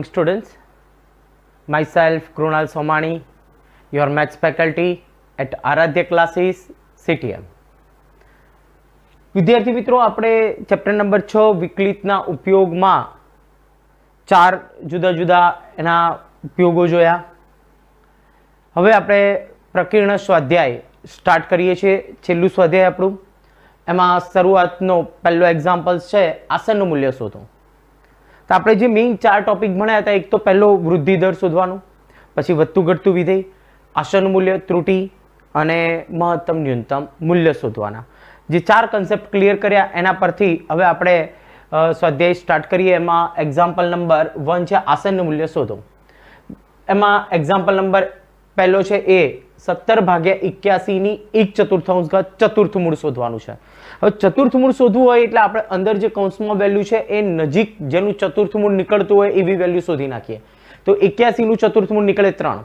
Students, myself Krunal Somani, your maths faculty at Aradhya Classes CTM. વિદ્યાર્થી મિત્રો, આપણે chapter number 6 વિકલિતના ઉપયોગમાં ચાર જુદા જુદા એના ઉપયોગો જોયા. હવે આપણે પ્રકીર્ણ સ્વાધ્યાય સ્ટાર્ટ કરીએ છીએ. છેલ્લું સ્વાધ્યાય આપણું, એમાં શરૂઆતનો પહેલો એક્ઝામ્પલ્સ છે આસનનું મૂલ્ય શોધો. તો આપણે જે મેઇન ચાર ટોપિક ભણ્યા હતા, એક તો પહેલો વૃદ્ધિ દર શોધવાનું, પછી વધતું ઘટતું વિધેય, આસન મૂલ્ય, ત્રુટિ અને મહત્તમ ન્યૂનતમ મૂલ્ય શોધવાના. જે ચાર કન્સેપ્ટ ક્લિયર કર્યા એના પરથી હવે આપણે સ્વાધ્યાય સ્ટાર્ટ કરીએ. એમાં એક્ઝામ્પલ નંબર 1 છે આસનનું મૂલ્ય શોધો. એમાં એક્ઝામ્પલ નંબર પહેલો છે એ 17/81 ની 1/4 ઘાત ચતુર્થ મૂળ શોધવાનું છે. હવે ચતુર્થ મૂળ શોધવું હોય એટલે આપણે અંદર જે કૌંસમાં વેલ્યુ છે એ નજીક જેનું ચતુર્થ મૂળ નીકળતું હોય એવી વેલ્યુ શોધી નાખીએ. તો 81 નું ચતુર્થ મૂળ નીકળે 3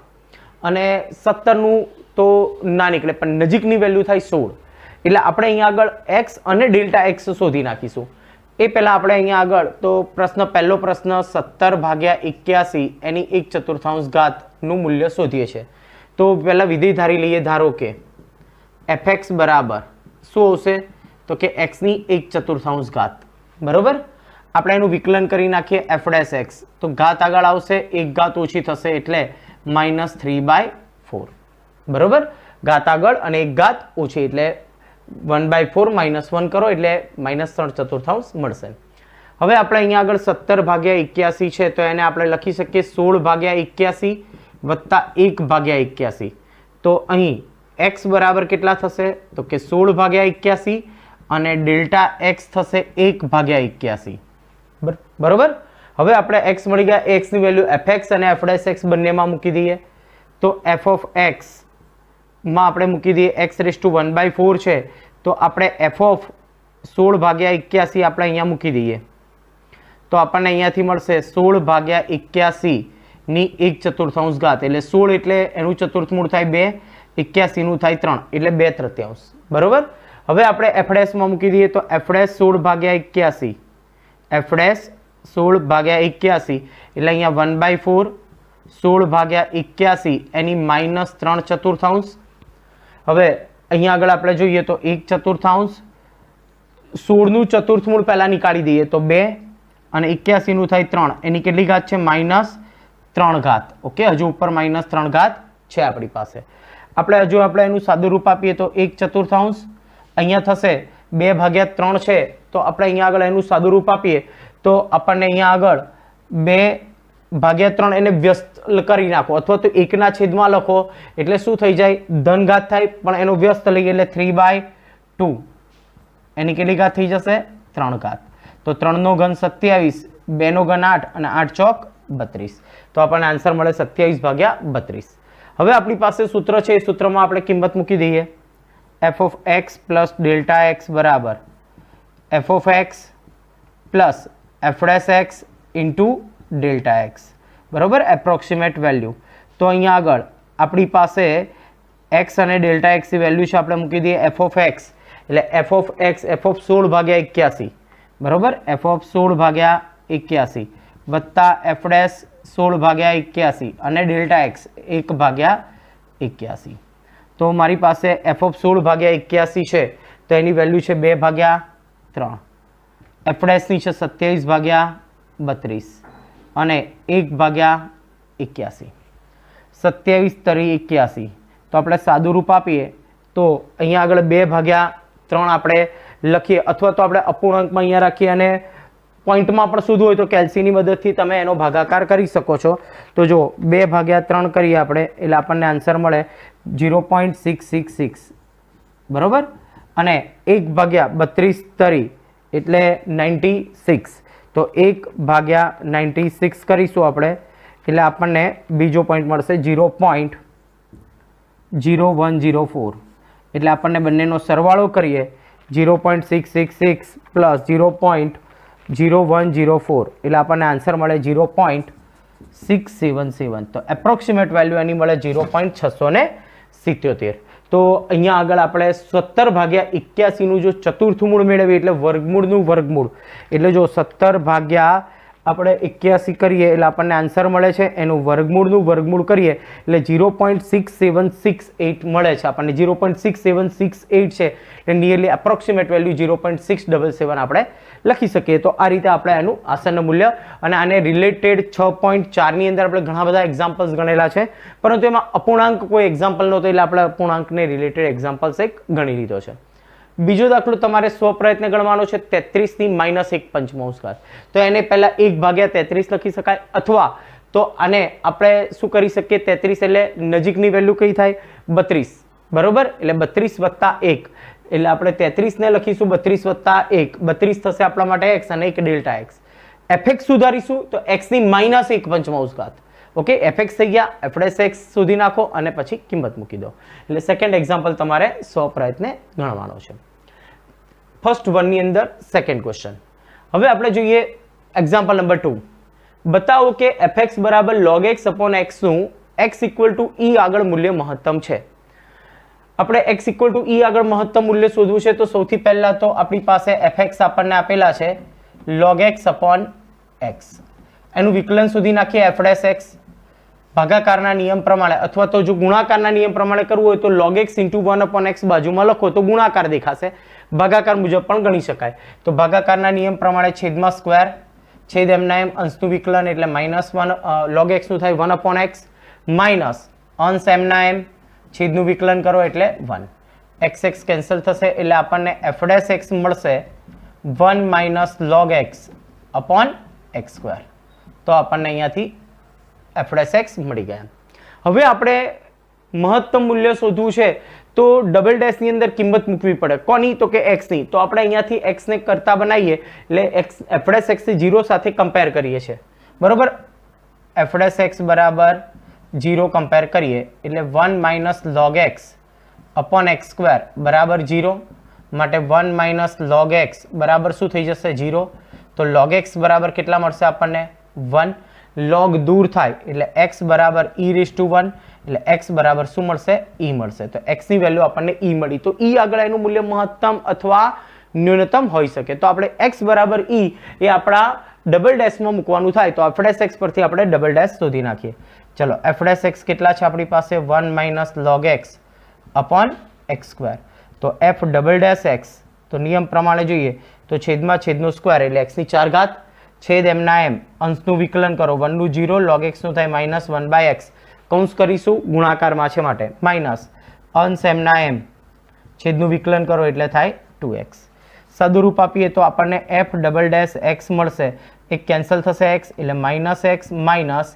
અને 17 નું તો ના નીકળે, પણ નજીકની વેલ્યુ થાય 16. એટલે આપણે અહીંયા આગળ x અને ડેલ્ટા x શોધી નાખીશું. એ પહેલા આપણે અહીંયા આગળ તો પહેલો પ્રશ્ન 17/81 એની 1/4 ઘાતનું મૂલ્ય શોધીએ છીએ. તો પહેલા વિધેય ધારી લઈએ. ધારો કે fx બરાબર શું આવશે? તો કે x ની 1/4 ઘાત. બરોબર, આપણે એનું વિકલન કરી નાખીએ f'(x). તો ઘાત આગળ આવશે, એક ઘાત ઓછી થશે એટલે -3/4. બરોબર, ઘાત આગળ અને એક ઘાત ઓછી એટલે 1/4 -1 કરો એટલે -3/4 મળશે. હવે આપણે અહીંયા આગળ 17/81 છે તો એને આપણે લખી શકીએ 16/81 વત્તા 1/81. તો અહીં x બરાબર કેટલા થશે? તો કે 16/81 અને ડેલ્ટા x થશે 1/81. બરોબર, હવે આપણે x મળી ગયા. x ની વેલ્યુ fx અને f'(x) બંનેમાં મૂકી દઈએ. તો f(x) માં આપણે મૂકી દઈએ x⁴ છે તો આપણે f(16/81) આપણે અહીંયા મૂકી દઈએ. તો આપણને અહીંયાથી મળશે 16/81 ની 1/4 ઘાત એટલે 16 એટલે એનું ચતુર્થ મૂળ થાય 2, 81 નું થાય 3 એટલે 2/3. બરોબર, હવે આપણે f' માં મૂકી દઈએ. તો f' 16/81 એટલે અહીંયા 1/4 16/81 એની -3/4. હવે અહીંયા આગળ આપણે જોઈએ તો 1/4, 16 નું ચતુર્થ મૂળ પહેલા નીકાળી દઈએ તો 2 અને 81 નું થાય 3. એની કેટલી ઘાત છે? -3 ઘાત. ઓકે, હજુ ઉપર -3 ઘાત છે આપણી પાસે. આપણે એનું સાદું રૂપ આપીએ તો 1/4 અહીંયા થશે 2/3 છે. તો આપણે અહીંયા આગળ એનું સાદું રૂપ આપીએ તો આપણને અહીંયા આગળ 2/3 એને વ્યસ્ત કરી નાખો અથવા તો 1ના છેદમાં લખો એટલે શું થઈ જાય? ધન ઘાત થાય, પણ એનો વ્યસ્ત લઈએ એટલે 3/2. એની કેટલી ઘાત થઈ જશે? 3 ઘાત. તો 3 નો ઘન 27, 2 નો ઘન 8 અને 8 ચોક 32. તો આપણને આન્સર મળે 27/32. હવે આપણી પાસે સૂત્ર છે, એ સૂત્રમાં આપણે કિંમત મૂકી દઈએ. f(x) + Δx બરાબર f(x) + f'(x) * Δx. બરોબર, એપ્રોક્સિમેટ વેલ્યુ. તો અહીંયા આગળ આપણી પાસે x અને Δx ની વેલ્યુ છે, આપણે મૂકી દઈએ f(x) એટલે f(x) f(16/81). બરોબર, f(16/81) વત્તા f' 16/81 અને Δx 1/81. તો મારી પાસે f(16/81) છે તો એની વેલ્યુ છે 2/3. f' ની છે 27/32 અને 1/81. 27×3 = 81. તો આપણે સાદું રૂપ આપીએ તો અહીંયા આગળ 2/3 આપણે લખીએ, અથવા તો આપણે અપૂર્ણાંકમાં અહીંયા રાખીએ અને પોઈન્ટમાં પણ શોધવું હોય તો કેલ્સીની મદદથી તમે એનો ભાગાકાર કરી શકો છો. તો જો 2/3 કરીએ આપણે એટલે આપણને આન્સર મળે 0.666. બરોબર, અને 1/32 એટલે 96. તો 1/96 કરીશું આપણે એટલે આપણને બીજો પોઈન્ટ મળશે 0.0104. એટલે આપણને બંનેનો સરવાળો કરીએ 0.666 + 0.0104 એટલે આપણને આન્સર મળે 0.677. તો એપ્રોક્સિમેટ વેલ્યુ એની મળે 0.677. તો અહીંયા આગળ આપણે 17/81 નું જો ચતુર્થ મૂળ મેળવીએ એટલે વર્ગમૂળનું વર્ગમૂળ એટલે જો 17/81 આપણે 81 કરીએ એટલે આપણને આન્સર મળે છે, એનું વર્ગમૂળનું વર્ગમૂળ કરીએ એટલે 0.6768 મળે છે આપણને. 0.6768 છે એટલે નિયરલી એપ્રોક્સિમેટ વેલ્યુ 0.677 આપણે લખી શકીએ. તો આ રીતે આપણે એનું આસન્ન મૂલ્ય, અને આને રિલેટેડ 6.4 ની અંદર આપણે ઘણા બધા એક્ઝામ્પલ્સ ગણેલા છે, પરંતુ એમાં અપૂર્ણાંક કોઈ એક્ઝામ્પલ નહોતો એટલે આપણે અપૂર્ણાંકને રિલેટેડ એક્ઝામ્પલ્સ એક ગણી લીધો છે. બીજો દાખલો તમારે સ્વપ્રયત્ન ગણવાનો છે, 33 ની -1 પંચમાંશ ઘાત. તો એને પહેલા 1/33 લખી શકાય, અથવા તો આને આપણે શું કરી શકીએ, 33 એટલે નજીકની વેલ્યુ કઈ થાય 32, બરોબર, એટલે 32 + 1 એટલે આપણે 33 ને લખીશું 32 + 1, 32 થશે આપણા માટે x અને 1 ડેલ્ટા x. fx સુધારીશું તો x ની -1 પંચમાંશ ઘાત. ઓકે, fx થઈ ગયા, f'(x) સુધી નાખો અને પછી કિંમત મૂકી દો. એટલે સેકન્ડ એક્ઝામ્પલ તમારે સ્વપ્રયત્ન ગણવાનો છે. ફર્સ્ટ વન ની અંદર સેકન્ડ ક્વેશ્ચન. હવે આપણે જોઈએ એક્ઝામ્પલ નંબર 2. બતાવો કે fx = log x / x નું x = e આગળ મૂલ્ય મહત્તમ છે. આપણે x = e આગળ મહત્તમ મૂલ્ય શોધવું છે, તો સૌથી પહેલા તો આપણી પાસે fx આપણને આપેલા છે log x / x. એનું વિકલન સુધી નાખીએ f'(x) ભાગાકારના નિયમ પ્રમાણે, અથવા તો જો ગુણાકારના નિયમ પ્રમાણે કરવું હોય તો log x × 1/x બાજુમાં લખો તો ગુણાકાર દેખાશે, ભાગાકાર મુજબ પણ ગણી શકાય. તો ભાગાકારના નિયમ પ્રમાણે છેદમાં સ્ક્વેર, છેદ એમના એમ, અંશનું વિકલન એટલે -1 log x નું થાય 1/x, માઇનસ અંશ એમના એમ, છેદનું વિકલન કરો એટલે 1. x કેન્સલ થશે એટલે આપણને f'(x) મળશે 1 - log x / x². તો આપણને અહીંયાથી f'(x) મળી ગયા. હવે આપણે મહત્તમ મૂલ્ય શોધવું છે તો ડબલ ડેશ ની અંદર કિંમત મૂકવી પડે. કોની? તો કે x ની. તો આપણે અહીંયાથી x ને કરતા બનાવીએ એટલે f'(x) થી 0 સાથે કમ્પેર કરીએ છીએ, બરોબર. f'(x) = 0 કમ્પેર કરીએ એટલે 1 - log x / x² બરાબર 0. માટે 1 - log x બરાબર શું થઈ જશે 0. તો log x બરાબર કેટલા મળશે આપણને 1. log દૂર થાય એટલે x બરાબર e⁻1 એટલે x બરાબર શું મળશે e મળશે. તો x ની વેલ્યુ આપણને e મળી. તો e આગળ એનું મૂલ્ય મહત્તમ અથવા ન્યૂનતમ હોઈ શકે. તો આપણે x બરાબર e એ આપણા ડબલ ડેશમાં મૂકવાનું થાય, તો f'(x) પરથી આપણે ડબલ ડેશ શોધી નાખીએ. ચલો, f'(x) કેટલા છે આપણી પાસે 1 - log x / x². તો f'(x) તો નિયમ પ્રમાણે જોઈએ તો છેદમાં છેદનો સ્ક્વેર એટલે x ની 4 ઘાત, છેદ એમના એમ, અંશનું વિકલન કરો 1 નું 0, log x નું થાય -1/x, કૌંસ કરીશું ગુણાકારમાં છે માટે, માઇનસ અંશ એમના એમ, છેદનું વિકલન કરો એટલે થાય 2x. સદરૂપ આપીએ તો આપણને f'(x) મળશે, એક કેન્સલ થશે x એટલે -x માઇનસ,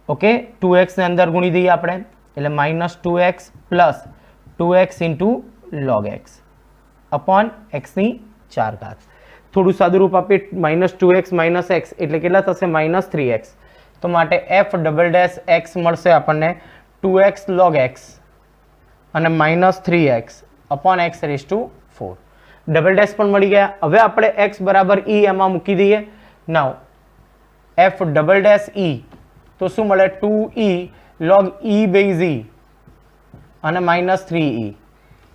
ઓકે, 2x ને અંદર ગુણી દઈએ આપણે એટલે -2x + 2x × log x / x ની 4 ઘાત. થોડું સાદુરૂપ આપીએ -2x - x એટલે કેટલા થશે -3x. તો માટે f'(x) મળશે આપણને 2x log x અને -3x / x⁴. ડબલ ડેશ પણ મળી ગયા. હવે આપણે x બરાબર e એમાં મૂકી દઈએ. નાઉ f'(e) તો શું મળે 2e log e/e અને -3e /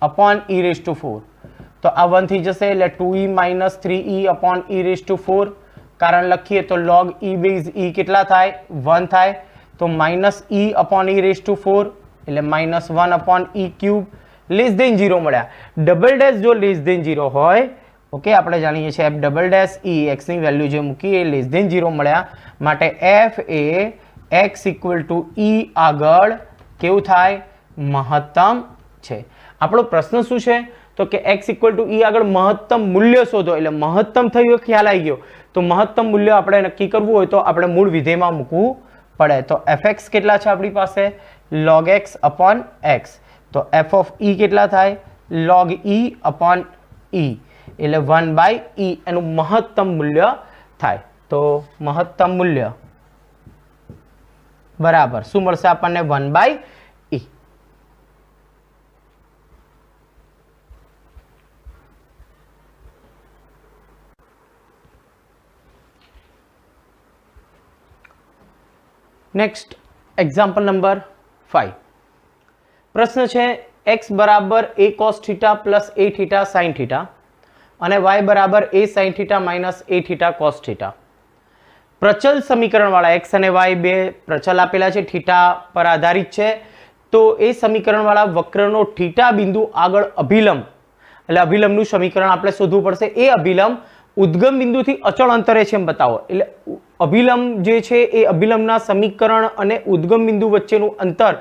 e⁴. તો આ 1 થઈ જશે એટલે 2e - 3e / e⁴. કારણ લખીએ તો log e/e કેટલા થાય 1 થાય. તો -e / e⁴ એટલે -1 / e³ <0 મળ્યા. ડબલ ડેશ જો <0 હોય, ઓકે, આપણે જાણીએ છીએ f'(e) x ની વેલ્યુ જે મૂકી એ <0 મળ્યા. માટે f એ x = e આગળ કેવું થાય મહત્તમ છે. આપણો પ્રશ્ન શું છે તો કે x = e આગળ મહત્તમ મૂલ્ય શોધો. એટલે મહત્તમ થયું ખ્યાલ આવી ગયો. તો મહત્તમ મૂલ્ય આપણે નક્કી કરવું હોય તો આપણે મૂળ વિધેયમાં મૂકવું પડે. તો fx કેટલા છે આપણી પાસે log x / x. તો f(e) કેટલા થાય log e / e એટલે 1/e એનું મહત્તમ મૂલ્ય થાય. તો મહત્તમ મૂલ્ય બરાબર શું મળશે આપણને 1/e. Next example number 5. પ્રશ્ન છે x બરાબર a cos θ + a θ sin θ અને y બરાબર a sin θ - a θ cos θ. પ્રચલ સમીકરણવાળા x અને વાય બે પ્રચલ આપેલા છે, થીટા પર આધારિત છે, તો એ સમીકરણવાળા વક્રનો થીટા બિંદુ આગળ અભિલંબ, એટલે અભિલંબનું સમીકરણ આપણે શોધવું પડશે. એ અભિલંબ ઉદ્ગમ બિંદુથી અચળ અંતરે છે એમ બતાવો. એટલે અભિલંબ જે છે એ અભિલંબના સમીકરણ અને ઉદ્ગમ બિંદુ વચ્ચેનું અંતર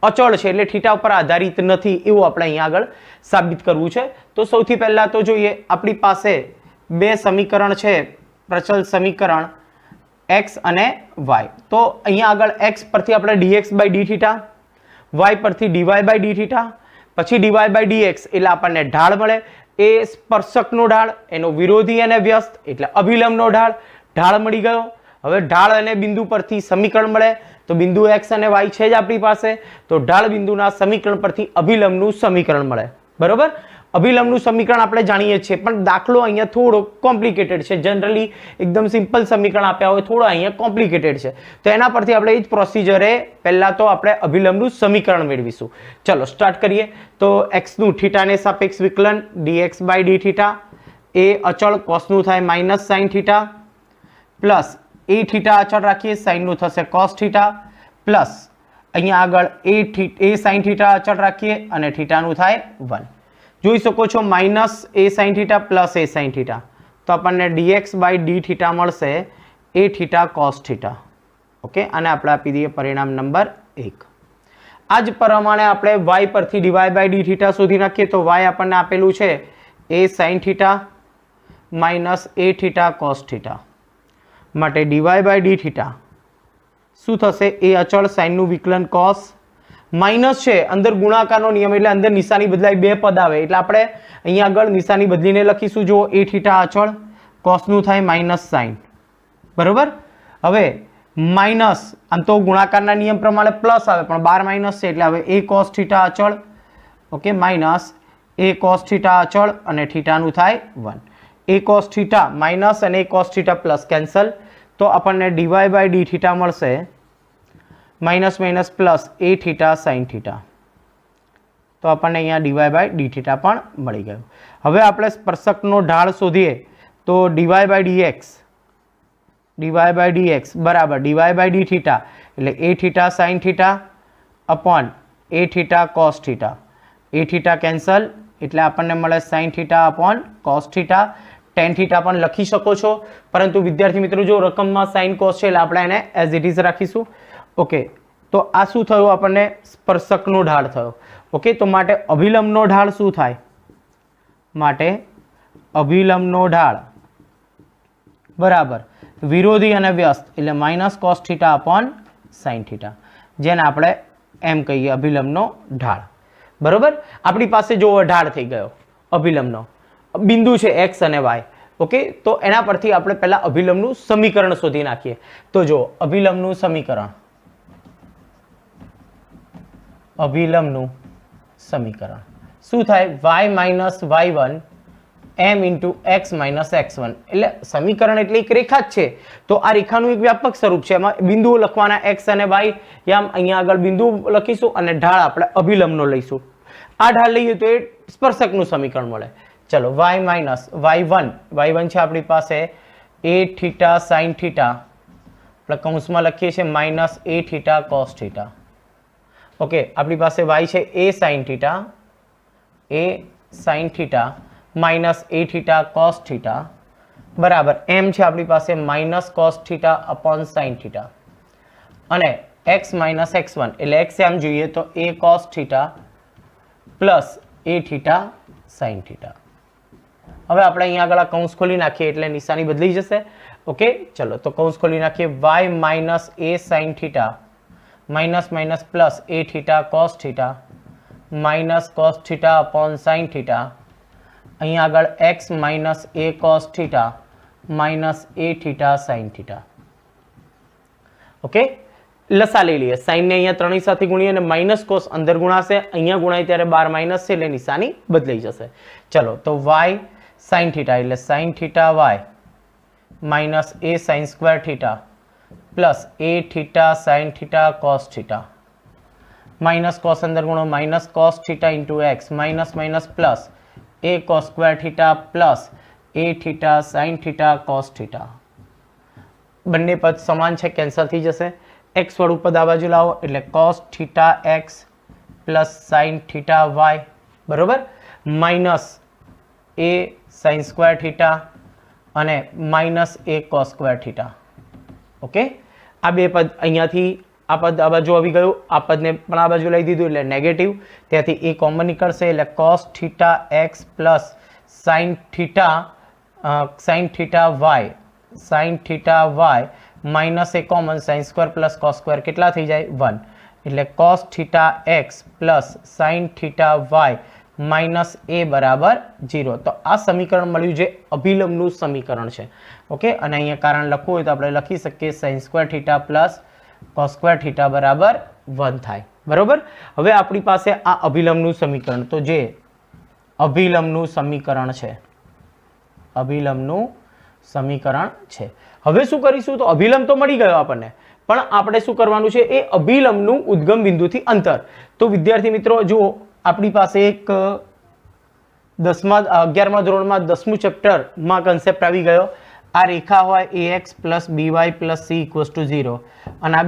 અચળ છે, એટલે થીટા ઉપર આધારિત નથી, એવું આપણે અહીંયા આગળ સાબિત કરવું છે. તો સૌથી પહેલા તો જોઈએ, આપણી પાસે બે સમીકરણ છે, પ્રચલ સમીકરણ x અને y. તો અહીંયા આગળ x પરથી આપણે dx by D theta, y પરથી dy બાય ડી થીટા, પછી dy બાય dx એટલે આપણને ઢાળ મળે. એ સ્પર્શકનો ઢાળ, એનો વિરોધી અને વ્યસ્ત એટલે અભિલંબનો ઢાળ, ઢાળ મળી ગયો. હવે ઢાળ અને બિંદુ પરથી સમીકરણ મળે, તો બિંદુ x અને y છે જ આપણી પાસે, તો ઢાળ બિંદુના સમીકરણ પરથી અભિલંબનું સમીકરણ મળે. બરોબર, અભિલંબનું સમીકરણ આપણે જાણીએ છીએ, પણ દાખલો અહીંયા થોડો કોમ્પ્લિકેટેડ છે. જનરલી એકદમ સિમ્પલ સમીકરણ આપ્યા હોય, થોડો અહીંયા કોમ્પ્લિકેટેડ છે, તો એના પરથી આપણે એ જ પ્રોસિજરે પહેલા તો આપણે અભિલંબનું સમીકરણ મેળવીશું. ચલો સ્ટાર્ટ કરીએ. તો x નું થીટાને સાપેક્ષ વિકલન dx બાય ડી થીટા, એ અચળ કોસનું થાય minus sine theta, plus a theta અચળ રાખીએ, સાઇનનું થશે કોસ થીટા, પ્લસ અહીંયા આગળ એ સાઇન થીટા અચળ રાખીએ અને થીટાનું થાય 1. જોઈ શકો છો માઇનસ એ સાઇન થીટા પ્લસ એ સાઇન થીટા, તો આપણને dx બાય ડી થીટા મળશે એ થીટા કોસ થીટા. ઓકે, આને આપણે આપી દઈએ પરિણામ નંબર 1. આ જ પ્રમાણે આપણે y પરથી dy બાય ડી થીટા શોધી નાખીએ, તો y આપણને આપેલું છે એ sine theta minus a theta cos theta, માટે dy બાય ડી થીટા શું થશે, એ અચળ સાઇનનું વિકલન કોસ, માઇનસ છે અંદર ગુણાકારનો નિયમ એટલે અંદર નિશાની બદલાય, બે પદ આવે એટલે આપણે અહીંયા આગળ નિશાની બદલીને લખીશું. જો એ થીટા અચળ, કોસનું થાય માઇનસ સાઇન. બરોબર, હવે માઇનસ, આમ તો ગુણાકારના નિયમ પ્રમાણે પ્લસ આવે, પણ 12 માઇનસ છે એટલે હવે એ કોસ થીટા અચળ. ઓકે, માઇનસ એ કોસ થીટા અચળ અને થીટાનું થાય 1. એ કોસ થીટા માઇનસ અને એ કોસ થીટા પ્લસ કેન્સલ, તો આપણને dy બાય ડી થીટા મળશે minus minus plus a theta sine theta. તો આપણને અહીંયા dy બાય ડી થીટા પણ મળી ગયું. હવે આપણે સ્પર્શકનો ઢાળ શોધીએ, તો dy બાય dx બરાબર dy બાય ડી થીટા એટલે એ થીટા સાઇન થીટા અપોન એ થીટા કોસ થીટા. એ થીટા કેન્સલ એટલે આપણને મળે sine theta upon cos theta. Ten theta પણ લખી શકો છો, પરંતુ વિદ્યાર્થી મિત્રો જો રકમમાં સાઇન કોસ છે એટલે આપણે એને એઝ ઇટ ઇઝ રાખીશું. ઓકે, તો આ શું થયું, આપણને સ્પર્શકનો ઢાળ થયો. ઓકે, તો માટે અભિલંબનો ઢાળ શું થાય, માટે અભિલંબનો ઢાળ બરાબર વિરોધી અને વ્યસ્ત એટલે minus cos theta upon sine theta, જેને આપણે એમ કહીએ અભિલંબનો ઢાળ. બરોબર, આપણી પાસે જો ઢાળ થઈ ગયો અભિલંબનો, બિંદુ છે x અને y. ઓકે, તો એના પરથી આપણે પહેલા અભિલંબનું સમીકરણ શોધી નાખીએ. તો જો અભિલંબનું સમીકરણ, અભિલંબનું સમીકરણ શું થાય, y minus y1 m into x minus x1. એટલે સમીકરણ એટલે એક રેખા જ છે, તો આ રેખાનું એક વ્યાપક સ્વરૂપ છે, એમાં બિંદુઓ લખવાના x અને y, યામ અહીંયા આગળ બિંદુ લખીશું અને ઢાળ આપણે અભિલંબનો લઈશું. આ ઢાળ લઈએ તો એ સ્પર્શકનું સમીકરણ મળે. ચલો y માઇનસ y1 છે આપણી પાસે એ થીટા સાઇન થીટા, આપણે કૌંસમાં લખીએ છીએ minus a theta cos theta. Okay, આપણી પાસે y છે એ sine theta minus a theta cos theta બરાબર m છે આપણી પાસે minus cos theta upon sine theta, અને x માઇનસ x1 એટલે x એમ જોઈએ તો એ cos theta plus a theta sine theta. હવે આપણે અહીંયા આગળ કૌંસ ખોલી નાખીએ એટલે નિશાની બદલી જશે. ઓકે, ચલો તો કૌંસ ખોલી નાખીએ, y minus A sine theta minus minus plus a theta cos theta minus cos theta upon sine theta. અહીંયા આગળ x minus A cos theta minus a theta sine theta. Okay, લસા લઈ લઈએ, સાઇનને અહીંયા ત્રણેય સાથે ગુણીએ અને માઇનસ કોસ અંદર ગુણાશે, અહીંયા ગુણાય ત્યારે 12 માઇનસ છે એટલે નિશાની બદલાઈ જશે. ચલો તો y સાઇન થીટા એટલે sine theta y minus A sine square theta plus a theta sine theta cos theta minus cos અંદર ગુણો minus cos theta into x minus minus plus a cos square theta plus a theta sine theta cos theta. બંને પદ સમાન છે, cancel થઈ જશે. X વાળું પદ આ બાજુ લાવો એટલે cos theta x plus sine theta Y, બરોબર, માઇનસ એ સાઇન સ્ક્વેર થીટા અને માઇનસ એ કોસ સ્ક્વેર થીટા. ઓકે, આ બે પદ અહીંયાથી આ પદ આ બાજુ આવી ગયું, આ પદને પણ આ બાજુ લઈ દીધું એટલે નેગેટિવ, ત્યાંથી એ કોમન નીકળશે એટલે cos theta x plus sine theta y minus a common sine square plus cos square કેટલા થઈ જાય 1, એટલે cos theta x plus sine theta y minus a બરાબર 0. તો આ સમીકરણ મળ્યું જે અભિલંબનું સમીકરણ છે. ઓકે, અને અહીંયા કારણ લખવું હોય તો આપણે લખી શકીએ sign square theta plus cos square theta બરાબર 1 થાય, બરોબર. હવે આપણી પાસે આ અભિલંબનું સમીકરણ, તો જે અભિલંબનું સમીકરણ છે. હવે શું કરીશું, તો અભિલંબ તો મળી ગયો આપણને, પણ આપણે શું કરવાનું છે, એ અભિલંબનું ઉદ્ગમ બિંદુથી અંતર. તો વિદ્યાર્થી મિત્રો જુઓ, આપણી પાસે એક 11મા ધોરણમાં 10મું ચેપ્ટરમાં કન્સેપ્ટ આવી ગયો. આ રેખા હોય ax plus by plus c equals to 0 અને આ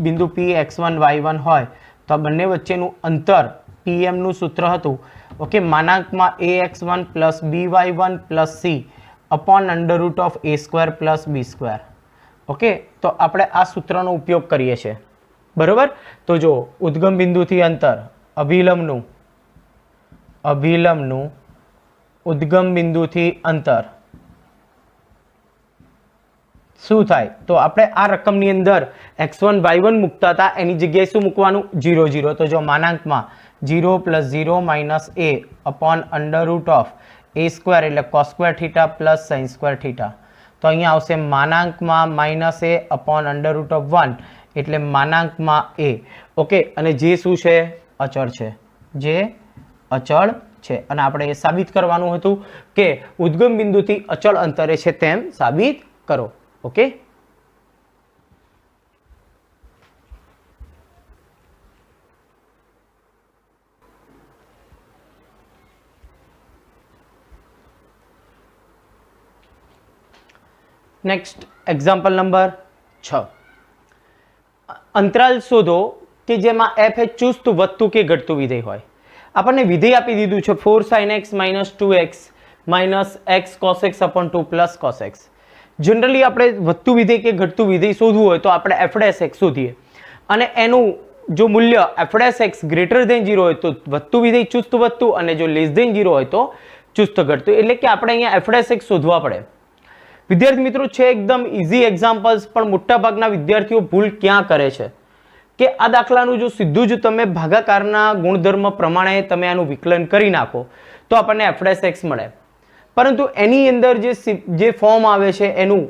બિંદુ p x1 y1 હોય તો આ બંને વચ્ચેનું અંતર pm નું સૂત્ર હતું. ઓકે, માનાંકમાં ax1 plus by1 plus c upon under root of a square plus b square. Okay, તો આપણે આ સૂત્રનો ઉપયોગ કરીએ છીએ, બરોબર. તો જો ઉદ્ગમ બિંદુથી અંતર અભિલંબનું ઉદ્ગમ બિંદુથી અંતર શું થાય, તો આપણે આ રકમની અંદર x1 y1 મૂકતા હતા એની જગ્યાએ શું મૂકવાનું, 0 0. તો જો માનાંકમાં 0 plus 0 minus a upon under root of a square એટલે cos square theta plus sine square theta. તો અહીંયા આવશે માનાંકમાં minus a upon under root of 1 એટલે માનાંકમાં a. ઓકે, અને જે શું છે, અચળ છે, જે અચળ છે. અને આપણે એ સાબિત કરવાનું હતું કે ઉદ્ગમ બિંદુથી અચળ અંતરે છે તેમ સાબિત કરો. Okay, next example number 6. અંતરાલ શોધો કે જેમાં f એ ચુસ્ત વધતું કે ઘટતું વિધેય હોય. આપણને વિધેય આપી દીધું છે 4 sin x minus 2x minus x cos x upon 2 plus cos x. Generally આપણે વધતું વિધેય કે ઘટતું વિધેય શોધવું હોય તો આપણે f' શોધીએ અને એનું જો મૂલ્ય f' ગ્રેટર ધેન 0 હોય તો વધતું વિધેય ચુસ્ત વધતું અને જો લેસ ધેન 0 હોય તો ચુસ્ત ઘટતું. એટલે કે આપણે અહીંયા f' શોધવા પડે. વિદ્યાર્થી મિત્રો છે એકદમ ઇઝી એક્ઝામ્પલ્સ, પણ મોટા ભાગના વિદ્યાર્થીઓ ભૂલ ક્યાં કરે છે કે આ દાખલાનું જો સીધું જ તમે ભાગાકારના ગુણધર્મ પ્રમાણે તમે આનું વિકલન કરી નાખો તો આપણને f' મળે, પરંતુ એની અંદર જે ફોર્મ આવે છે એનું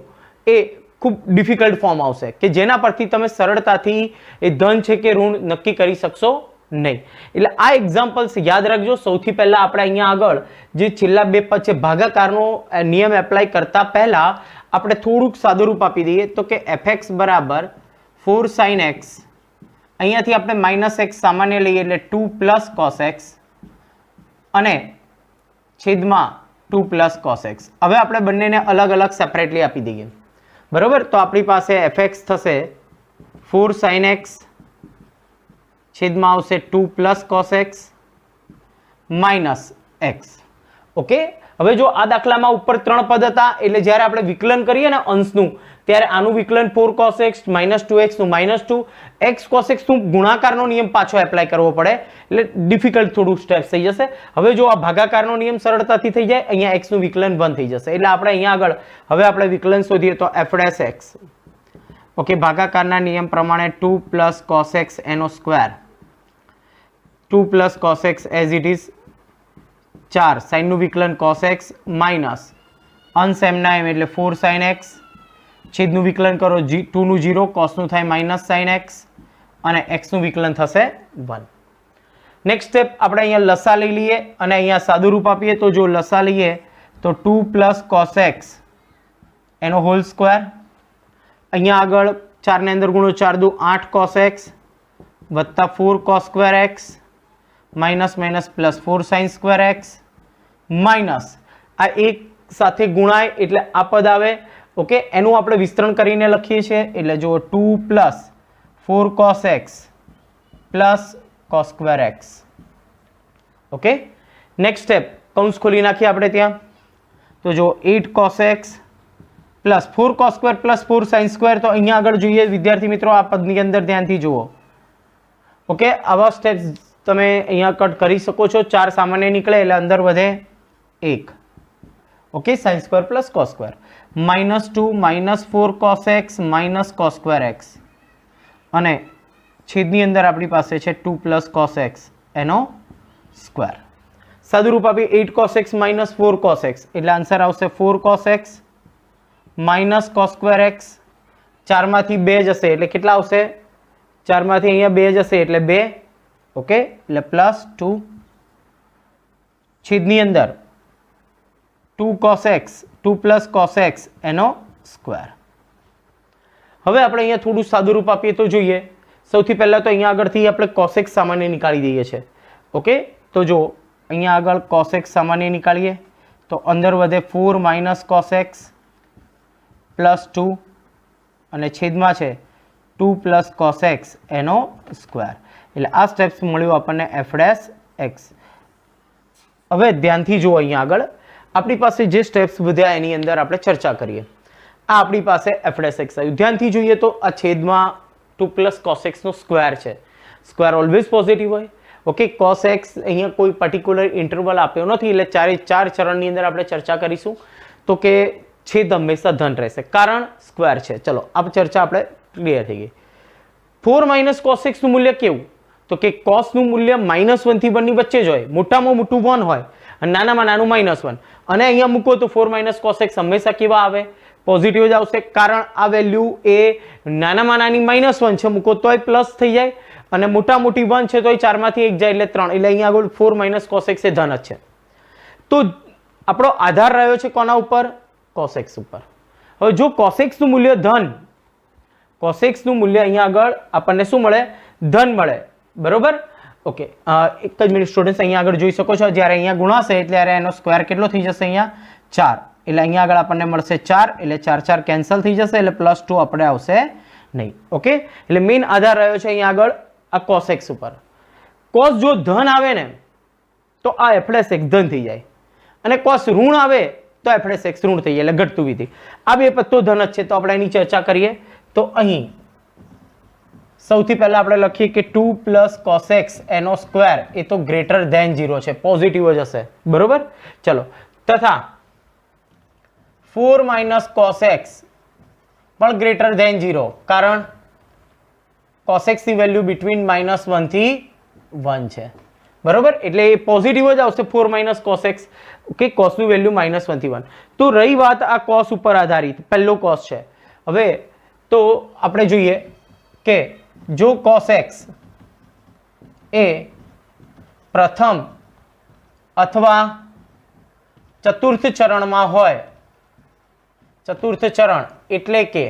એ ખૂબ ડિફિકલ્ટ ફોર્મ આવશે કે જેના પરથી તમે સરળતાથી એ ધન છે કે ઋણ નક્કી કરી શકશો નહીં. એટલે આ એક્ઝામ્પલ્સ યાદ રાખજો. સૌથી પહેલા આપણે અહીંયા આગળ જે છેલ્લા બે પદ છે ભાગાકારનો નિયમ એપ્લાય કરતા પહેલા આપણે થોડુંક સાદુરૂપ આપી દઈએ તો કે fx બરાબર 4 sin x, અહીંયાથી આપણે માઇનસ x સામાન્ય લઈએ એટલે 2 પ્લસ કોસ એક્સ અને છેદમાં 2 પ્લસ કોસ એક્સ. હવે આપણે બંનેને અલગ અલગ સેપરેટલી આપી દઈએ, બરોબર. તો આપણી પાસે fx થશે 4 sin x છેદમાં આવશે 2 plus cos x minus x. Okay, હવે જો આ દાખલામાં ઉપર 3 પદ હતા એટલે જ્યારે આપણે વિકલન કરીએ ને અંશનું ત્યારે આનું વિકલન 4 cos x minus 2x નું minus 2 x cos x નું ગુણાકારનો નિયમ પાછો એપ્લાય કરવો પડે એટલે ડિફિકલ્ટ થોડું સ્ટેપ થઈ જશે. હવે જો આ ભાગાકારનો નિયમ સરળતાથી થઈ જાય, અહીંયા x નું વિકલન 1 થઈ જશે. એટલે આપણે અહીંયા આગળ હવે આપણે વિકલન શોધીએ તો f'(x) ઓકે, ભાગાકારના નિયમ પ્રમાણે 2 પ્લસ cos x એનો square, 2 plus cos x as it is 4 sin નું વિકલન cos x માઇનસ અંશ એમના એમ એટલે 4 sin x છેદનું વિકલન કરો 2 નું 0 cos નું થાય માઇનસ sin x અને x નું વિકલન થશે 1. નેક્સ્ટ સ્ટેપ આપણે અહીંયા લસા લઈ લઈએ અને અહીંયા સાદું રૂપ આપીએ તો જો લસા લઈએ તો 2 પ્લસ cos x એનો હોલ સ્ક્વેર, અહીંયા આગળ 4 ને અંદર ગુણો 4 દુ 8 cos x વત્તા 4 cos square x minus minus plus 4 sin square x minus આ એક સાથે ગુણાય એટલે આ પદ આવે. ઓકે, એનું આપણે વિસ્તરણ કરીને લખીએ છીએ એટલે જો 2 + 4 cos x + cos square x. Okay, next step કૌંસ ખોલી નાખીએ આપણે ત્યાં. તો જો 8 cos x + 4 cos square + 4 sin square. તો અહીંયા આગળ જોઈએ વિદ્યાર્થી મિત્રો, આ પદની અંદર ધ્યાનથી જુઓ. ઓકે, આવા સ્ટેપ્સ તમે અહીંયા કટ કરી શકો છો. 4 સામાન્ય નીકળે એટલે અંદર વધે 1. Okay, sin square + cos square. -2 - 4 cos x - cos square x અને છેદની અંદર આપણી પાસે છે 2 + cos x એનો સ્ક્વેર. સાદુરૂપ આપી 8 cos x - 4 cos x એટલે આન્સર આવશે 4 cos x - cos square x. 4 માંથી 2 જશે એટલે કેટલા આવશે? 4 માંથી અહીંયા 2 જશે એટલે 2. ઓકે, એટલે +2 છેદની અંદર 2 cos x 2 + cos x એનો સ્ક્વેર. હવે આપણે અહીંયા થોડું સાદુરૂપ આપીએ તો જોઈએ. સૌથી પહેલા તો અહીંયા આગળથી આપણે cos x સામાન્ય નીકાળી દઈએ છીએ. ઓકે, તો જો અહીંયા આગળ cos x સામાન્ય નીકાળીએ તો અંદર વધે 4 - cos x +2 અને છેદમાં છે 2 + cos x એનો સ્ક્વેર. એટલે આ સ્ટેપ્સ મળ્યું આપણને f'(x). હવે ધ્યાનથી જુઓ, અહીંયા આગળ આપણી પાસે જે સ્ટેપ્સ વધ્યા એની અંદર આપણે ચર્ચા કરીએ. આ આપણી પાસે f'(x) આવ્યું. ધ્યાનથી જોઈએ તો આ છેદમાં 2 + cos x નો સ્ક્વેર છે. સ્ક્વેર ઓલવેઝ પોઝિટિવ હોય. ઓકે, cos x અહીંયા કોઈ પર્ટિક્યુલર ઇન્ટરવલ આપ્યો નથી એટલે ચાર ચરણની અંદર આપણે ચર્ચા કરીશું તો કે છેદ હંમેશા ધન રહેશે કારણ સ્ક્વેર છે. ચલો આ ચર્ચા આપણે ક્લિયર થઈ ગઈ. 4 - cos x નું મૂલ્ય કેવું? તો કે cos નું મૂલ્ય -1 થી 1 ની વચ્ચે જ હોય. મોટામાં મોટું 1 હોય અને નાનામાં નાનું -1. અને અહીંયા મૂકો તો 4 - cos x હંમેશા કેવા આવે? પોઝિટિવ જ આવશે કારણ આ વેલ્યુ એ નાનામાં નાની -1 છે, મૂકો તોય પ્લસ થઈ જાય અને મોટા મોટી 1 છે તોય 4 માંથી 1 જાય એટલે 3. એટલે અહીંયા આગળ 4 - cos x એ ધન જ છે. તો આપણો આધાર રહ્યો છે કોના ઉપર? cos x ઉપર. હવે જો cos x નું મૂલ્ય ધન, cos x નું મૂલ્ય અહીંયા આગળ આપણને શું મળે? ધન મળે. બરોબર? ઓકે, એક જ મિનિટ સ્ટુડન્ટ્સ, અહીંયા આગળ જોઈ શકો છો જ્યારે અહીંયા ગુણાશે ત્યારે એનો સ્ક્વેર કેટલો થઈ જશે? અહીંયા 4. એટલે અહીંયા આગળ આપણને મળશે 4 એટલે 4 4 કેન્સલ થઈ જશે એટલે +2 આપણે આવશે નહીં. ઓકે, એટલે મેઇન આધાર રહ્યો છે અહીંયા આગળ આ cos x ઉપર. cos જો ધન આવે ને તો આ f'(x) ધન થઈ જાય અને cos ઋણ આવે તો f'(x) ઋણ થઈ જાય એટલે ઘટતું વિધિ. આ બે પદ તો ધન જ છે. તો આપણે એની ચર્ચા કરીએ. તો અહીં સૌથી પહેલા આપણે લખીએ કે 2 + cos x એનો સ્ક્વેર એ તો ગ્રેટર ધેન 0 છે, પોઝિટિવ જ હશે. બરોબર? ચલો, તથા 4 - cos x પણ ગ્રેટર ધેન 0 કારણ cos x ની વેલ્યુ બિટવીન -1 થી 1 છે. બરોબર? એટલે એ પોઝિટિવ જ આવશે 4 - cos x. ઓકે, cos નું વેલ્યુ -1 થી 1. તો રહી વાત આ cos ઉપર આધારિત, પહેલો cos છે. હવે તો આપણે જોઈએ કે જો cos x એ પ્રથમ અથવા ચતુર્થ ચરણમાં હોય, ચતુર્થ ચરણ એટલે કે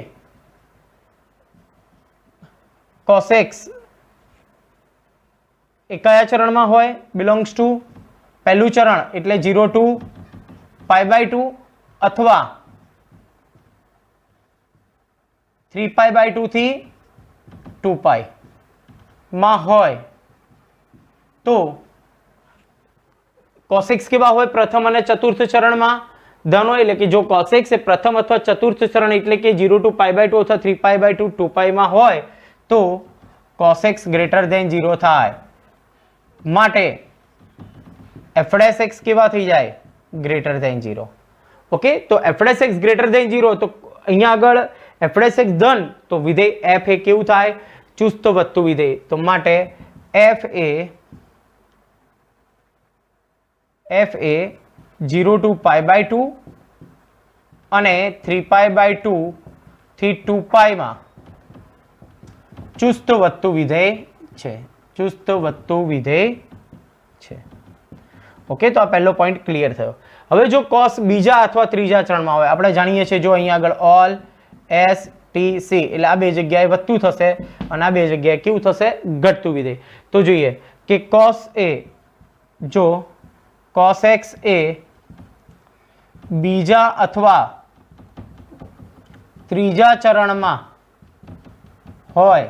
cos x એ કયા ચરણમાં હોય? બિલોંગ્સ ટુ પહેલું ચરણ એટલે 0 to π/2 અથવા 3π/2 થી 2π માં હોય તો cos x કેવા હોય? પ્રથમ અને ચતુર્થ ચરણમાં ધન હોય. એટલે કે જો cos x એ પ્રથમ અથવા ચતુર્થ ચરણ એટલે કે 0 to π/2 અથવા 3π/2 2π માં હોય તો cos x ગ્રેટર ધેન 0 થાય. માટે f'(x) કેવા થઈ જાય? Greater than 0. ઓકે, તો f'(x) ગ્રેટર ધેન 0 તો અહીંયા આગળ f'(x) ધન તો વિધેય f એ કેવું થાય? ચુસ્ત વધતું વિધેય. તો માટે f એ 0 to π/2 અને 3π/2 થી 2π માં ચુસ્ત વધતું વિધેય છે. ચુસ્ત વધતું વિધેય છે. ઓકે, તો આ પહેલો પોઈન્ટ ક્લિયર થયો. હવે જો cos બીજા અથવા ત્રીજા ચરણમાં હોય, આપણે જાણીએ છીએ જો અહીંયા આગળ ઓલ s t c એટલે આ બે જગ્યાએ વધતું થશે અને આ બે જગ્યાએ કેવું થશે? ઘટતું વિધેય. તો જોઈએ કે cos એ જો cos x એ બીજા અથવા ત્રીજા ચરણમાં હોય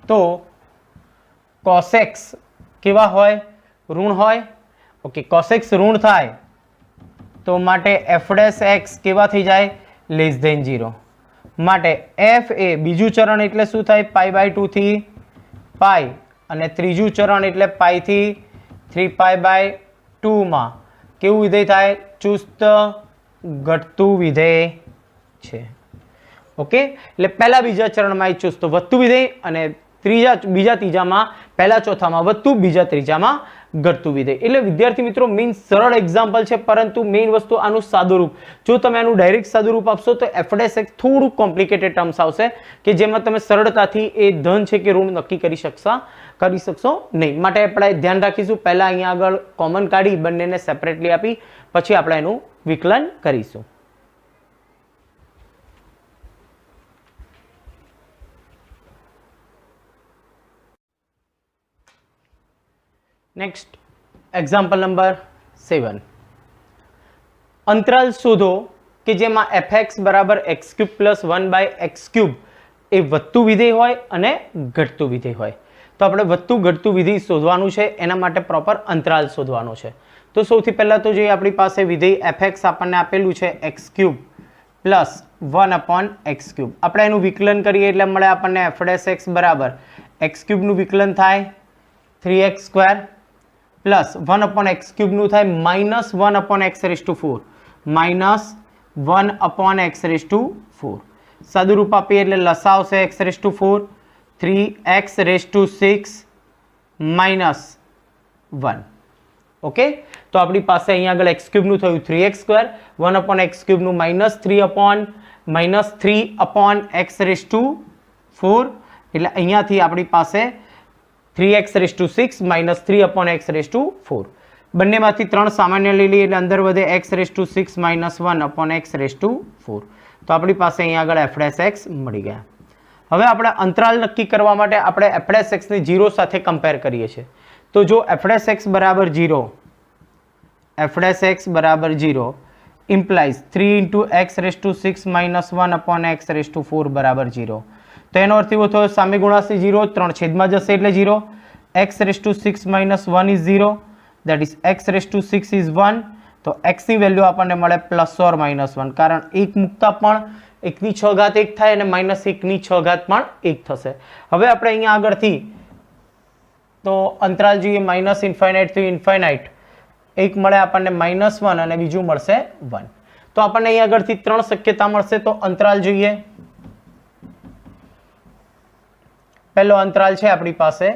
તો કોસેક્સ કેવા હોય? ઋણ હોય. ઓકે, કોસેક્સ ઋણ થાય તો માટે એફ ડેશ એક્સ કેવા થઈ જાય? Less than 0. માટે એફ એ બીજું ચરણ એટલે શું થાય? પાઈ બાય 2 થી પાઈ, અને ત્રીજું ચરણ એટલે પાઈ થી 3 પાઈ બાય 2 માં કેવું વિધેય થાય? ચુસ્ત ઘટતું વિધેય છે. ઓકે, એટલે પહેલા બીજા ચરણમાં ચુસ્ત વધતું વિધેય અને બીજા ત્રીજામાં, પહેલા ચોથામાં વધતું, બીજા ત્રીજામાં ઘટતું વિધેય. એટલે વિદ્યાર્થી મિત્રો મેઇન સરળ એક્ઝામ્પલ છે, પરંતુ મેઇન વસ્તુ આનું સાદું રૂપ. જો તમે આનું ડાયરેક્ટ સાદું રૂપ આપશો તો એફ ડેશ એક્સ થોડું કોમ્પ્લિકેટેડ ટર્મ્સ આવશે કે જેમાં તમે સરળતાથી એ ધન છે કે ઋણ નક્કી કરી શકશો નહીં. માટે આપણે ધ્યાન રાખીશું, પહેલા અહીંયા આગળ કોમન કાઢી બંનેને સેપરેટલી આપી પછી આપણે એનું વિકલન કરીશું. Next example number 7. અંતરાલ શોધો કે જેમાં fx બરાબર x³ પ્લસ 1/x³ એ વધતું વિધેય હોય અને ઘટતું વિધેય હોય. તો આપણે વધતું ઘટતું વિધેય શોધવાનું છે, એના માટે પ્રોપર અંતરાલ શોધવાનો છે. તો સૌથી પહેલા તો જે આપણી પાસે વિધેય fx આપણને આપેલું છે x³ પ્લસ 1/x³, આપણે એનું વિકલન કરીએ એટલે મળે આપણને f ડેશ x બરાબર x³ નું વિકલન થાય 3x² પ્લસ 1/x³ નું થાય -1/x⁴, -1/x⁴. સાદું રૂપ આપીએ એટલે લસા આવશે x⁴, 3x⁶ -1. ઓકે, તો આપણી પાસે અહીંયા આગળ x³ નું થયું 3x², 1/x³ નું -3/x⁴, એટલે અહીંયાથી આપણી પાસે 3x⁶ -3/x⁴. બંનેમાંથી 3 સામાન્ય લઈ લઈએ એટલે અંદર વધે x⁶ -1/x⁴. તો આપણી પાસે અહીંયા આગળ f ડેશ x મળી ગયા. હવે આપણે અંતરાલ નક્કી કરવા માટે આપણે f ડેશ x ને 0 સાથે કમ્પેર કરીએ છીએ. તો જો f ડેશ x બરાબર 0, f ડેશ x બરાબર 0 implies 3 × x⁶ -1/x⁴ બરાબર 0. તો એનો અર્થ એવો થયો સામે ગુણાશે 0, 3 છેદમાં જશે એટલે 0, x⁶ -1 is 0, that is x⁶ is 1. તો x ની વેલ્યુ આપણને મળે +or-1, કારણ 1 મૂકતા પણ 1 ની 6 ઘાત 1 થાય અને -1 ની 6 ઘાત પણ 1 થશે. હવે આપણે અહીંયા આગળથી તો અંતરાલ જોઈએ -∞ થી ઇન્ફાઇનાઇટ, એક મળે આપણને -1 અને બીજું મળશે 1. તો આપણને અહીંયા આગળથી 3 શક્યતા મળશે. તો અંતરાલ જોઈએ. પહેલો અંતરાલ છે આપણી પાસે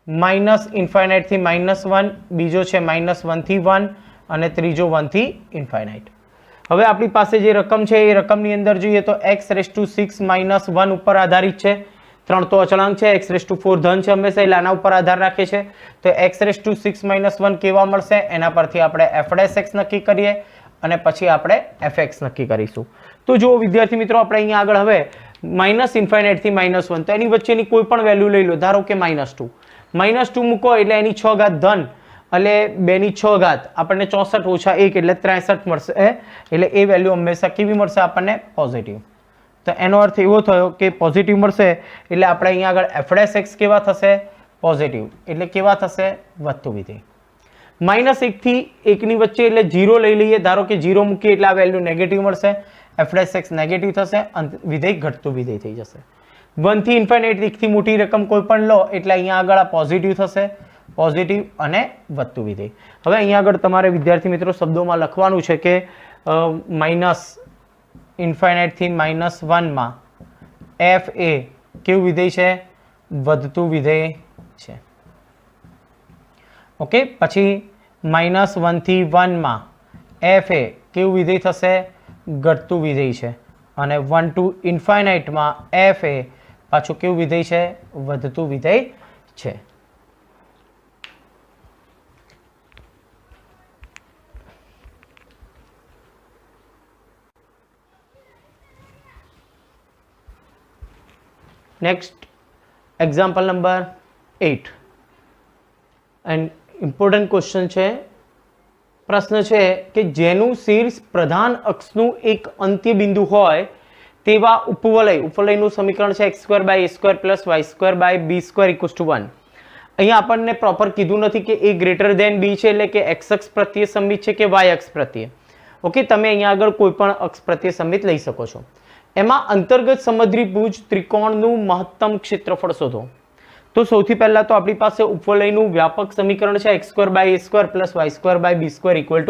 -∞ થી -1, બીજો છે -1 થી 1 અને ત્રીજો 1 થી ∞. હવે આપણી પાસે જે રકમ છે એ રકમની અંદર જોઈએ તો x⁶ -1 ઉપર આધારિત છે. 3 તો અચળાંક છે, x⁴ ધન છે હંમેશા, એટલે આના ઉપર આધાર રાખે છે. તો x⁶ -1 કેવા મળશે એના પરથી આપણે f ડેશ x નક્કી કરીએ અને પછી આપણે fx નક્કી કરીશું. તો જો વિદ્યાર્થી મિત્રો આપણે અહીંયા આગળ હવે -∞ થી -1, તો એની વચ્ચેની કોઈ પણ વેલ્યુ લઈ લો, ધારો કે -2 મૂકો એટલે એની 6 ઘાત ધન, એટલે 2 ની 6 ઘાત આપણને 64 ઓછા 1 એટલે 63 મળશે. એટલે એ વેલ્યુ હંમેશા કેવી મળશે આપણને? પોઝિટિવ. તો એનો અર્થ એવો થયો કે પોઝિટિવ મળશે એટલે આપણે અહીંયા આગળ f ડેશ x કેવા થશે? પોઝિટિવ. એટલે કેવા થશે? વધતું વિધેય. -1 થી 1 ની વચ્ચે એટલે 0 લઈ લઈએ, ધારો કે 0 મૂકીએ એટલે આ વેલ્યુ નેગેટિવ મળશે, f ડેશ x નેગેટિવ થશે, વિધેય ઘટતું વિધેય થઈ જશે. 1 થી ∞, 1 થી મોટી રકમ કોઈ પણ લો એટલે અહીંયા આગળ આ પોઝિટિવ થશે, પોઝિટિવ અને વધતું વિધેય. હવે અહીંયા આગળ તમારે વિદ્યાર્થી મિત્રો શબ્દોમાં લખવાનું છે કે -∞ થી -1 માં f એ કેવું વિધેય છે? વધતું વિધેય છે. ઓકે, પછી -1 થી 1 માં f એ કેવું વિધેય થશે? ઘટતું વિધેય છે. અને 1 to ∞ માં f એ પાછું કેવું વિધેય છે? વધતું વિધેય છે. Next example number 8 and important question છે, પ્રશ્ન છે કે જેનું શીર્ષ પ્રધાન અક્ષનું એક અંત્ય બિંદુ હોય તેવા ઉપવલયનું સમીકરણ છે x² / a² + y² / b² = 1. અહીંયા આપણને પ્રોપર કીધું નથી કે a ગ્રેટર ધેન b છે એટલે કે x અક્ષ પ્રત્યે સંમિત છે કે y અક્ષ પ્રત્યે. ઓકે, તમે અહીંયા આગળ કોઈ પણ અક્ષ પ્રત્યે સંમિત લઈ શકો છો. એમાં અંતર્ગત સમદ્વિભુજ ત્રિકોણનું મહત્તમ ક્ષેત્રફળ શોધો. તો સૌથી પહેલા તો આપણી પાસે ઉપવલયનું વ્યાપક સમીકરણ છે x² / a² + y² / b² =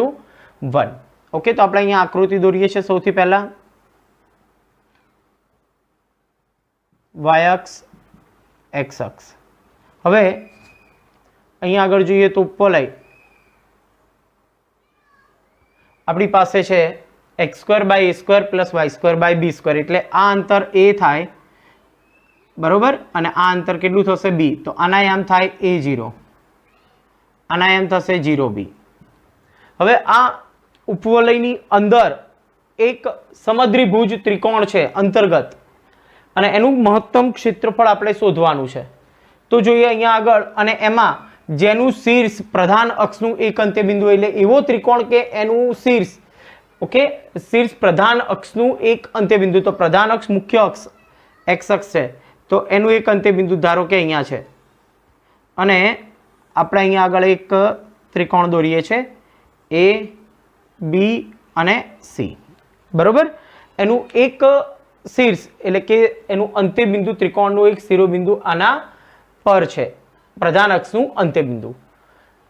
1. Okay, તો આપણે અહીંયા આકૃતિ દોરીએ છીએ. સૌથી પહેલા y અક્ષ x અક્ષ. હવે અહીંયા આગળ જોઈએ તો ઉપવલય આપણી પાસે છે x² / a² + y² / b², એટલે આ અંતર a થાય બરોબર, અને આ અંતર કેટલું થશે b. તો આના આમ થાય a0, આના આમ થશે 0b. હવે આ ઉપવલયની અંદર એક સમદ્વિભુજ ત્રિકોણ છે અંતર્ગત, અને એનું મહત્તમ ક્ષેત્રફળ આપણે શોધવાનું છે. તો જોઈએ અહીંયા આગળ, અને એમાં જેનું શીર્ષ પ્રધાન અક્ષનું એક અંત્ય બિંદુ, એટલે એવો ત્રિકોણ કે એનું શીર્ષ, ઓકે, શીર્ષ પ્રધાન અક્ષનું એક અંત્ય બિંદુ. તો પ્રધાન અક્ષ મુખ્ય અક્ષ x અક્ષ છે, તો એનું એક અંત્ય બિંદુ ધારો કે અહીંયા છે, અને આપણે અહીંયા આગળ એક ત્રિકોણ દોરીએ છીએ a b અને c બરોબર. એનું એક શીર્ષ એટલે કે એનું અંત્ય બિંદુ, ત્રિકોણનું એક શિરોબિંદુ આના પર છે, પ્રધાન અક્ષનું અંત્ય બિંદુ.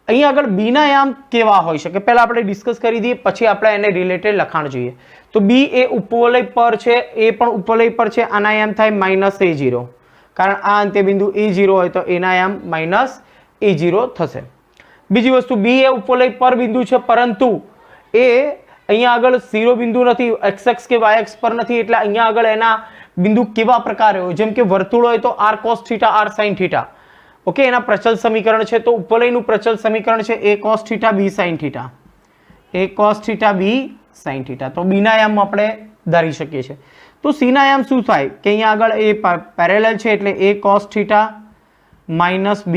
અહીંયા આગળ b ના આયામ કેવા હોઈ શકે પહેલા આપણે ડિસ્કસ કરી દઈએ, પછી આપણે એને રિલેટેડ લખાણ જોઈએ. તો b એ ઉપવલય પર છે, a પણ ઉપવલય પર છે. આના આયામ થાય -a0, કારણ આ અંત્ય બિંદુ a0 હોય તો એના આયામ -a0 થશે. બીજી વસ્તુ, b એ ઉપવલય પર બિંદુ છે, પરંતુ એ અહીંયા આગળ શિરોબિંદુ નથી, x અક્ષ કે y અક્ષ પર નથી, એટલે અહીંયા આગળ એના બિંદુ કેવા પ્રકારે હોય, જેમ કે વર્તુળ હોય તો r cos θ r sin θ. Okay, એના પ્રચલ સમીકરણ છે. તો ઉપવલયનું પ્રચલ સમીકરણ છે a cos θ b sin θ, a cos θ b sin θ. તો b ના આયામ આપણે ધારી શકીએ છીએ. તો c ના આયામ શું થાય કે અહીંયા આગળ એ પેરેલલ છે, એટલે a cos θ - b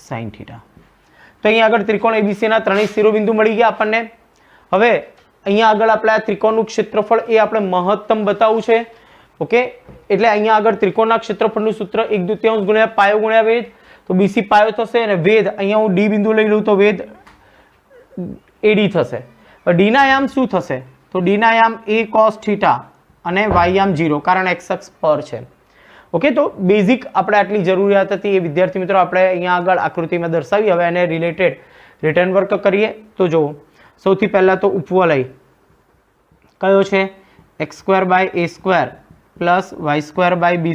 sin θ. તો અહીંયા આગળ ત્રિકોણ abc ના ત્રણેય શિરોબિંદુ મળી ગયા આપણને. હવે અહીંયા આગળ આપણે આ ત્રિકોણનું ક્ષેત્રફળ એ આપણે મહત્તમ બતાવવું છે. ઓકે, એટલે અહીંયા આગળ ત્રિકોણના ક્ષેત્રફળનું સૂત્ર 1/2 ગુણ્યા પાયો ગુણ્યા વેધ. તો BC પાયો થશે, અને વેધ અહીંયા હું d બિંદુ લઈ લઉં તો વેધ AD થશે. d ના આયામ શું થશે? તો d ના આયામ a cos θ અને y આયામ 0, કારણ x અક્ષ પર છે. ઓકે, તો બેઝિક આપણે આટલી જરૂરિયાત હતી એ વિદ્યાર્થી મિત્રો આપણે અહીંયા આગળ આકૃતિમાં દર્શાવી. હવે એને રિલેટેડ રિટર્ન વર્ક કરીએ. તો જુઓ, સૌથી પહેલા તો ઉપવલય કયો છે? x² / a² + y² / b²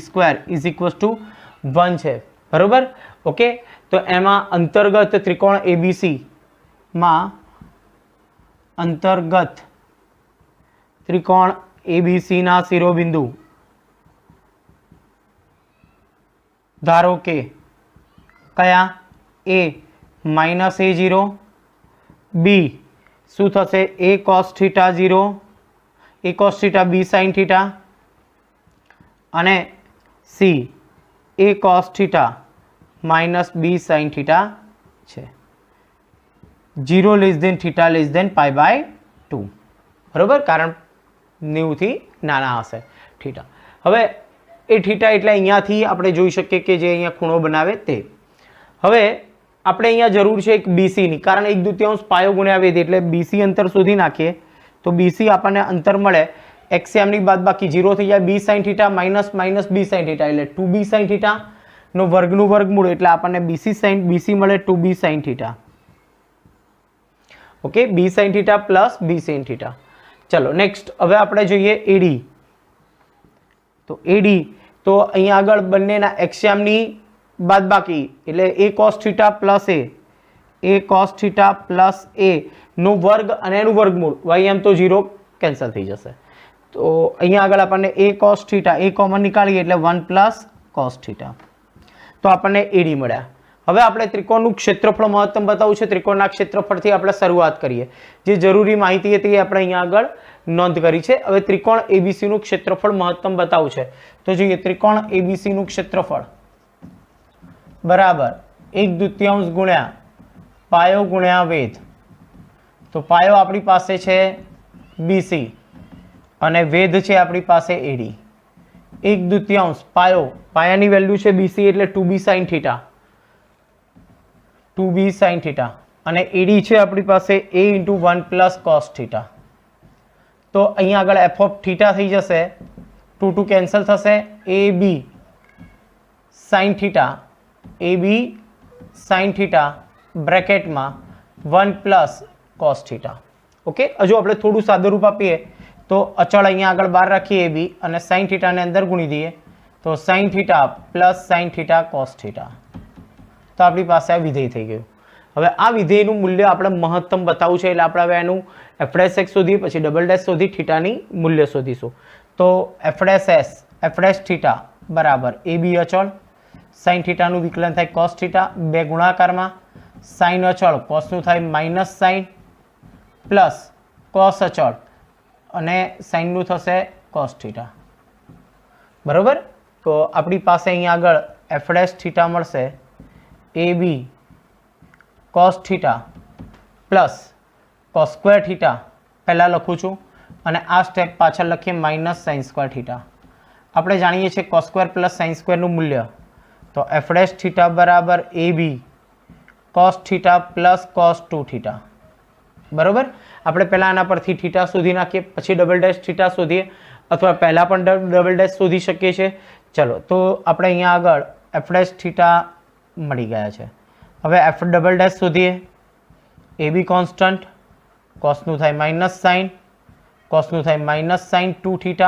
= 1 છે બરોબર. ઓકે, તો એમાં અંતર્ગત ત્રિકોણ ABC માં અંતર્ગત ત્રિકોણ ABC ના શિરોબિંદુ ધારો કે કયા? a -a0, b શું થશે? a cos θ 0, a cos θ b sin θ, અને c a cos θ - b sin θ છે. 0 θ π/2 બરોબર, કારણ 90 થી નાના હશે θ. હવે એ θ એટલે અહીંયાથી આપણે જોઈ શકીએ કે જે અહીંયા ખૂણો બનાવે તે. હવે આપણે અહીંયા જરૂર છે એક BC ની, કારણ 1/2 પાયો ગુણ્યા વેધ, એટલે BC અંતર શોધી નાખીએ. તો BC આપણને અંતર મળે x ની બાદબાકી 0 થઈ જાય, b sin θ - b sin θ, એટલે 2b sin θ નો વર્ગનું વર્ગમૂળ, એટલે આપણને BC મળે 2b sin θ. Okay, b sin θ + b sin θ. ચલો નેક્સ્ટ, હવે આપણે જોઈએ AD. તો AD તો અહીંયા આગળ બંનેના x ની બાદબાકી, એટલે a cos θ + a cos θ + a નો વર્ગ અને એનું વર્ગમૂળ, y એમ તો 0 કેન્સલ થઈ જશે. તો અહીંયા આગળ આપણને a cos θ, a કોમન નીકાળીએ એટલે 1 + cos θ. તો આપણને AD મળ્યા. હવે આપણે ત્રિકોણનું ક્ષેત્રફળ મહત્તમ બતાવવું છે. ત્રિકોણના ક્ષેત્રફળથી આપણે શરૂઆત કરીએ. જે જરૂરી માહિતી હતી એ આપણે અહીંયા આગળ નોંધ કરી છે. હવે ત્રિકોણ ABC નું ક્ષેત્રફળ મહત્તમ બતાવવું છે. તો જોઈએ, ત્રિકોણ ABC નું ક્ષેત્રફળ બરાબર 1/2 ગુણ્યા પાયો ગુણ્યા વેધ. તો પાયો આપણી પાસે છે BC અને વેધ છે આપણી પાસે AD. 1/2 પાયો, પાયાની વેલ્યુ છે BC એટલે 2B sin θ, 2B sin θ અને AD છે આપણી પાસે A × 1 + cos θ. તો અહીંયા આગળ f of θ થઈ જશે, 2 કેન્સલ થશે, AB sin θ, AB sin θ બ્રેકેટમાં 1 + cos θ. Okay, હજુ આપણે થોડું સાદું રૂપ આપીએ તો અચળ અહીંયા આગળ બહાર રાખીએ AB અને sin θ ને અંદર ગુણી દઈએ તો sin θ + sin θ cos θ. તો આપણી પાસે આ વિધેય થઈ ગયું. હવે આ વિધેયનું મૂલ્ય આપણે મહત્તમ બતાવવું છે એટલે આપણે હવે એનું f' શોધીએ, પછી ડબલ' શોધી θની મૂલ્ય શોધીશું. તો f' θ બરાબર AB અચળ, sin θ નું વિકલન થાય cos θ, બે ગુણાકારમાં sin અચળ cos નું થાય -sin પ્લસ cos અચળ અને sin નું થશે cos θ. બરોબર. તો આપણી પાસે અહીંયા આગળ f' મળશે AB cos θ પ્લસ cos² θ પહેલાં લખું છું અને આ સ્ટેપ પાછળ લખીએ -sin² θ. આપણે જાણીએ છીએ cos² + sin² નું મૂલ્ય. તો f' બરાબર AB cos θ + cos 2θ. બરોબર. આપણે પહેલાં આના પરથી θ શોધી નાખીએ, પછી ડબલ' θ શોધીએ, અથવા પહેલાં પણ ડબલ' શોધી શકીએ છીએ. ચલો, તો આપણે અહીંયા આગળ f' મળી ગયા છે. હવે f' શોધીએ. AB કોન્સ્ટન્ટ, cos નું થાય -sin, cos નું થાય -sin 2θ,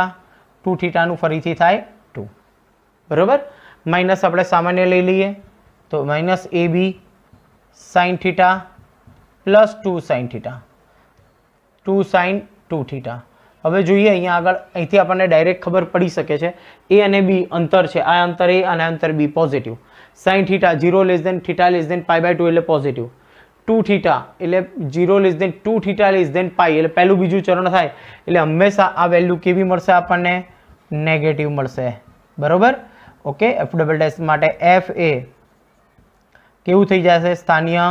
2θ નું ફરીથી થાય 2. બરોબર. માઇનસ આપણે સામાન્ય લઈ લઈએ તો -AB sin θ + 2 sin θ, 2 sin 2θ. હવે જોઈએ અહીંયા આગળ, અહીંથી આપણને ડાયરેક્ટ ખબર પડી શકે છે A અને B અંતર છે, આ અંતર A અને અંતર B પોઝિટિવ. sin θ 0 < θ π/2 એટલે પોઝિટિવ, 2θ એટલે 0 < 2θ π એટલે પહેલું બીજું ચરણ થાય એટલે હંમેશા આ વેલ્યુ કેવી મળશે આપણને? નેગેટિવ મળશે. બરોબર. ઓકે, f' માટે f એ કેવું થઈ જશે? સ્થાનીય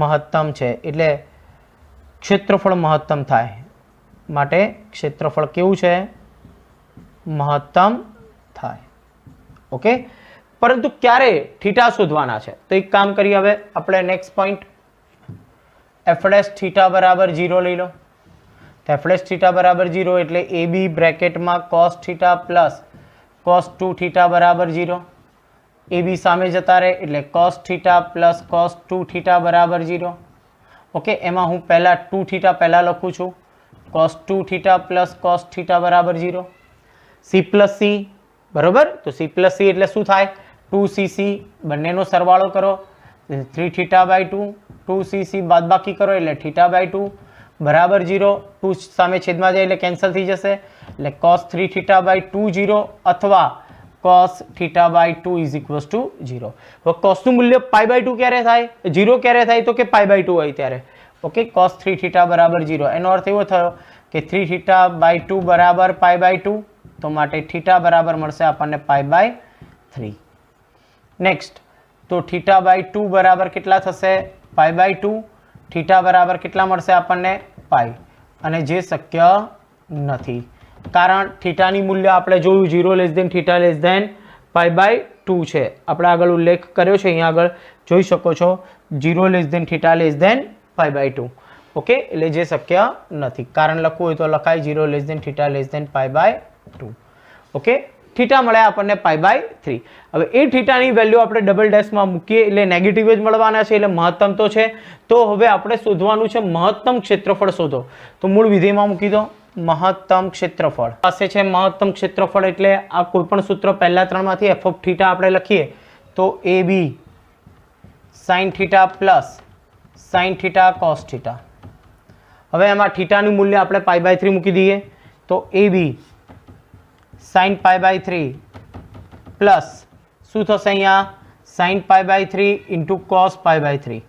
મહત્તમ છે એટલે ક્ષેત્રફળ મહત્તમ થાય, માટે ક્ષેત્રફળ કેવું છે? મહત્તમ થાય. ઓકે, પરંતુ ક્યારે θ શોધવાના છે? તો એક કામ કરીએ, હવે આપણે નેક્સ્ટ પોઈન્ટ f' બરાબર 0 લઈ લો. તો f' બરાબર 0 એટલે AB બ્રેકેટમાં cos θ પ્લસ cos 2θ બરાબર 0. AB સામે જતા રહે એટલે cos θ પ્લસ cos 2θ બરાબર 0. ઓકે, એમાં હું પહેલાં 2θ પહેલાં લખું છું, cos 2θ પ્લસ cos θ બરાબર 0. C plus C. બરાબર. તો C પ્લસ C એટલે શું થાય? 2cc, બંનેનો સરવાળો કરો 3θ/2, 2cc બાદબાકી કરો એટલે θ/2 બરાબર 0. 2 સામે છેદમાં જાય એટલે કેન્સલ થઈ જશે એટલે cos 3θ/2 0 અથવા cos θ/2 = 0. હવે cos નું મૂલ્ય π/2 ક્યારે થાય? 0 ક્યારે થાય? તો કે π/2 હોય ત્યારે. ઓકે, cos 3θ બરાબર 0 એનો અર્થ એવો થયો કે 3θ/2 બરાબર π/2, તો માટે θ બરાબર મળશે આપણને π/3. નેક્સ્ટ, તો θ/2 બરાબર કેટલા થશે? π/2. θ બરાબર કેટલા મળશે આપણને? π. અને જે શક્ય નથી, કારણ θની મૂલ્ય આપણે જોયું 0 < θ π/2 છે. આપણે આગળ ઉલ્લેખ કર્યો છે, અહીંયા આગળ જોઈ શકો છો 0 < θ π/2. ઓકે, એટલે જે શક્ય નથી. કારણ લખવું હોય તો લખાય 0 < θ π/2. ઓકે, θ મળ્યા આપણને π/3. હવે એ θની વેલ્યુ આપણે ડબલ' મૂકીએ એટલે નેગેટિવ જ મળવાના છે, એટલે મહત્તમ તો છે. તો હવે આપણે શોધવાનું છે મહત્તમ ક્ષેત્રફળ શોધો. તો મૂળ વિધેયમાં મૂકી દો મહત્તમ ક્ષેત્રફળ. પાસે છે મહત્તમ ક્ષેત્રફળ એટલે આ કોઈપણ સૂત્ર પહેલા ત્રણમાંથી f of θ આપણે લખીએ તો AB sin θ plus sin θ cos θ. હવે એમાં θનું મૂલ્ય આપણે π/3 મૂકી દઈએ તો AB sin π/3 પ્લસ શું થશે અહીંયા? sin π/3 into cos π/3.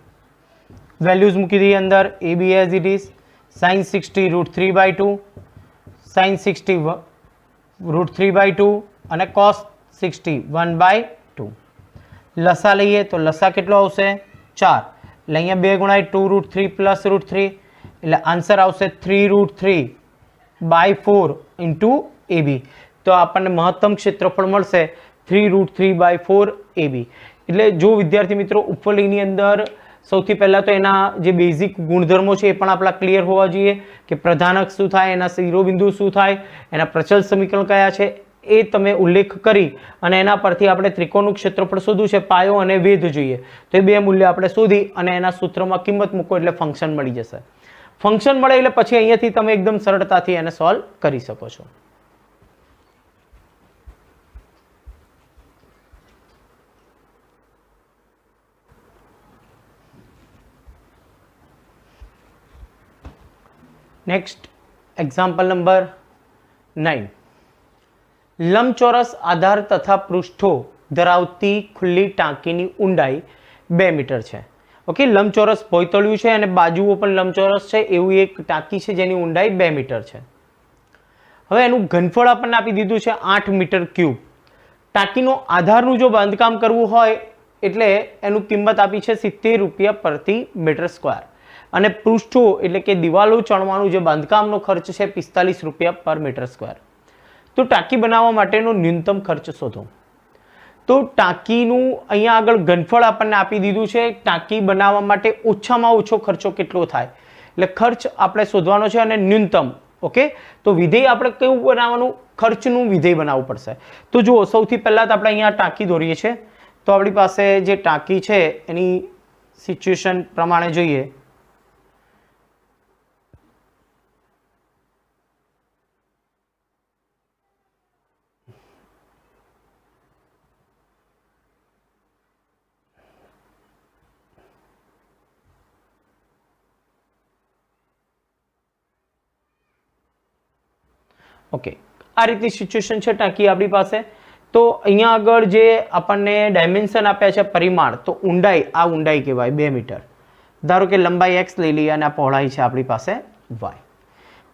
વેલ્યુઝ મૂકી દઈએ અંદર. AB as it is sin 60 √3/2, sin 60 √3/2 અને cos 60 1/2. લસા લઈએ તો લસા કેટલો આવશે? 4. એટલે અહીંયા 2 ગુણાય 2√3 પ્લસ √3 એટલે આન્સર આવશે 3√3/4 ઇન્ટુ AB. તો આપણને મહત્તમ ક્ષેત્રફળ મળશે 3√3/4 AB. એટલે જો વિદ્યાર્થી મિત્રો ઉપવલયની અંદર સૌથી પહેલાં તો એના જે બેઝિક ગુણધર્મો છે એ પણ આપણા ક્લિયર હોવા જોઈએ કે પ્રધાનક શું થાય, એના શિરોબિંદુ શું થાય, એના પ્રચલ સમીકરણ કયા છે એ તમે ઉલ્લેખ કરી અને એના પરથી આપણે ત્રિકોણનું ક્ષેત્રફળ શોધવું છે, પાયો અને વેધ જોઈએ. તો એ બે મૂલ્ય આપણે શોધી અને એના સૂત્રમાં કિંમત મૂકો એટલે ફંક્શન મળી જશે. ફંક્શન મળે એટલે પછી અહીંયાથી તમે એકદમ સરળતાથી એને સોલ્વ કરી શકો છો. Next example number 9. લંબચોરસ આધાર તથા પૃષ્ઠો ધરાવતી ખુલ્લી ટાંકીની ઊંડાઈ 2 મીટર છે. ઓકે, લંબચોરસ ભોંયતળિયું છે અને બાજુઓ પણ લંબચોરસ છે એવું એક ટાંકી છે જેની ઊંડાઈ 2 મીટર છે. હવે એનું ઘનફળ આપણને આપી દીધું છે 8 મીટર ક્યુબ. ટાંકીનો આધારનું જો બાંધકામ કરવું હોય એટલે એનું કિંમત આપી છે 70 રૂપિયા પ્રતિ મીટર સ્ક્વેર અને પૃષ્ઠો એટલે કે દિવાલો ચણવાનું જે બાંધકામનો ખર્ચ છે 45 રૂપિયા પર મીટર સ્ક્વેર. તો ટાંકી બનાવવા માટેનો ન્યૂનતમ ખર્ચ શોધો. તો ટાંકીનું અહીંયા આગળ ઘનફળ આપણને આપી દીધું છે. ટાંકી બનાવવા માટે ઓછામાં ઓછો ખર્ચો કેટલો થાય એટલે ખર્ચ આપણે શોધવાનો છે અને ન્યૂનતમ. ઓકે, તો વિધેય આપણે કેવું બનાવવાનું, ખર્ચનું વિધેય બનાવવું પડશે. તો જુઓ, સૌથી પહેલાં તો આપણે અહીંયા ટાંકી દોરીએ છીએ. તો આપણી પાસે જે ટાંકી છે એની સિચ્યુએશન પ્રમાણે જોઈએ. ઓકે, આ રીતની સિચ્યુએશન છે ટાંકી આપણી પાસે. તો અહીંયા આગળ જે આપણને ડાયમેન્શન આપ્યા છે પરિમાણ, તો ઊંડાઈ, આ ઊંડાઈ કહેવાય 2 મીટર. ધારો કે લંબાઈ x લઈ લઈએ અને આ પહોળાઈ છે આપણી પાસે y.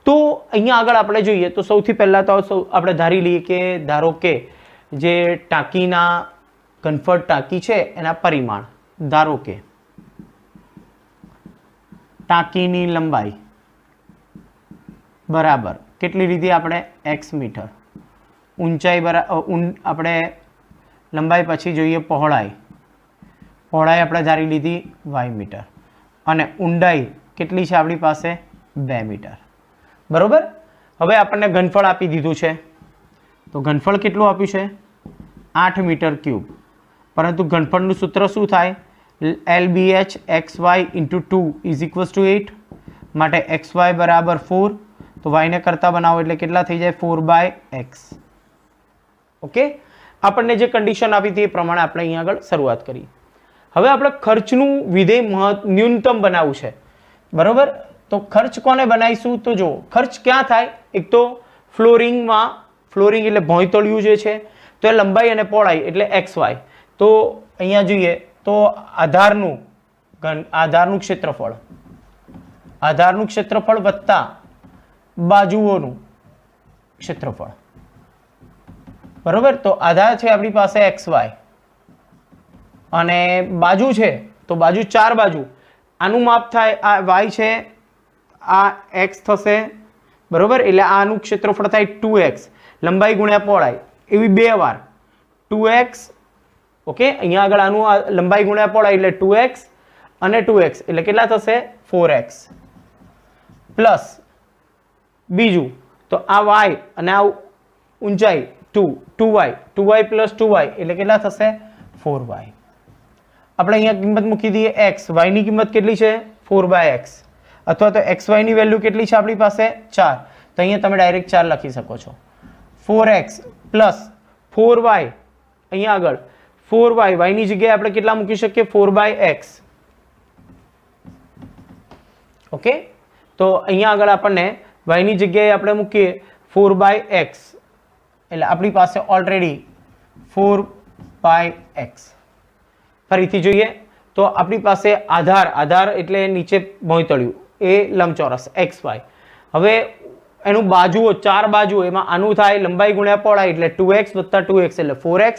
તો અહીંયા આગળ આપણે જોઈએ તો સૌથી પહેલાં તો આપણે ધારી લઈએ કે ધારો કે જે ટાંકીના ઘનફળ ટાંકી છે એના પરિમાણ, ધારો કે ટાંકીની લંબાઈ બરાબર કેટલી લીધી આપણે x મીટર, ઊંચાઈ આપણે લંબાઈ પછી જોઈએ પહોળાઈ આપણે ધારી લીધી y મીટર અને ઊંડાઈ કેટલી છે આપણી પાસે 2 મીટર. બરોબર. હવે આપણને ઘનફળ આપી દીધું છે. તો ઘનફળ કેટલું આપ્યું છે 8 મીટર ક્યુબ. પરંતુ ઘનફળનું સૂત્ર શું થાય, LBH xy × 2 = 8. માટે xy બરાબર 4. તો y ને કરતા બનાવો એટલે કેટલા થઈ જાય 4/x. ઓકે, આપણને જે કન્ડિશન આપી હતી એ પ્રમાણે આપણે અહીંયા આગળ શરૂઆત કરી. હવે આપણે ખર્ચનું વિધેય ન્યૂનતમ બનાવવું છે. બરોબર. તો ખર્ચ કોને બનાવીશું, તો જો ખર્ચ ક્યાં થાય, એક તો ફ્લોરિંગમાં, ફ્લોરિંગ એટલે ભોંયતળિયું જે છે તો એ લંબાઈ અને પહોળાઈ એટલે xy. તો અહીંયા જોઈએ તો આધારનું ક્ષેત્રફળ વત્તા બાજુઓનું ક્ષેત્રફળ. બરોબર. તો આધાર છે આપણી પાસે xy અને બાજુ છે તો બાજુ 4 બાજુ, આનું માપ થાય આ y છે, આ x થશે. બરોબર. એટલે આનું ક્ષેત્રફળ થાય 2x, લંબાઈ ગુણ્યા પહોળાઈ એવી 2 વાર 2x. ઓકે, અહીંયા આગળ આનું લંબાઈ ગુણ્યા પહોળાઈ એટલે 2x અને 2x એટલે કેટલા થશે 4x પ્લસ બીજું તો આ y અને આ ઊંચાઈ 2y પ્લસ 2y એટલે કેટલા થશે 4y. આપણે અહીંયા કિંમત મૂકી દઈએ x, y ની કિંમત કેટલી છે 4/x અથવા તો xy ની વેલ્યુ કેટલી છે આપણી પાસે 4. તો અહીંયા તમે ડાયરેક્ટ 4 લખી શકો છો. 4x પ્લસ 4y, અહીંયા આગળ 4y, y ની જગ્યાએ આપણે કેટલા મૂકી શકીએ 4/x. ઓકે, તો અહીંયા આગળ આપણને y ની જગ્યાએ આપણે મૂકીએ 4/x એટલે આપણી પાસે ઓલરેડી 4/x. ફરીથી જોઈએ તો આપણી પાસે આધાર એટલે નીચે ભોંયતળિયું એ લંબચોરસ xy. હવે એનું બાજુઓ 4 બાજુઓ, એમાં આનું થાય લંબાઈ ગુણ્યા પહોળાઈ એટલે 2x + 2x એટલે 4x,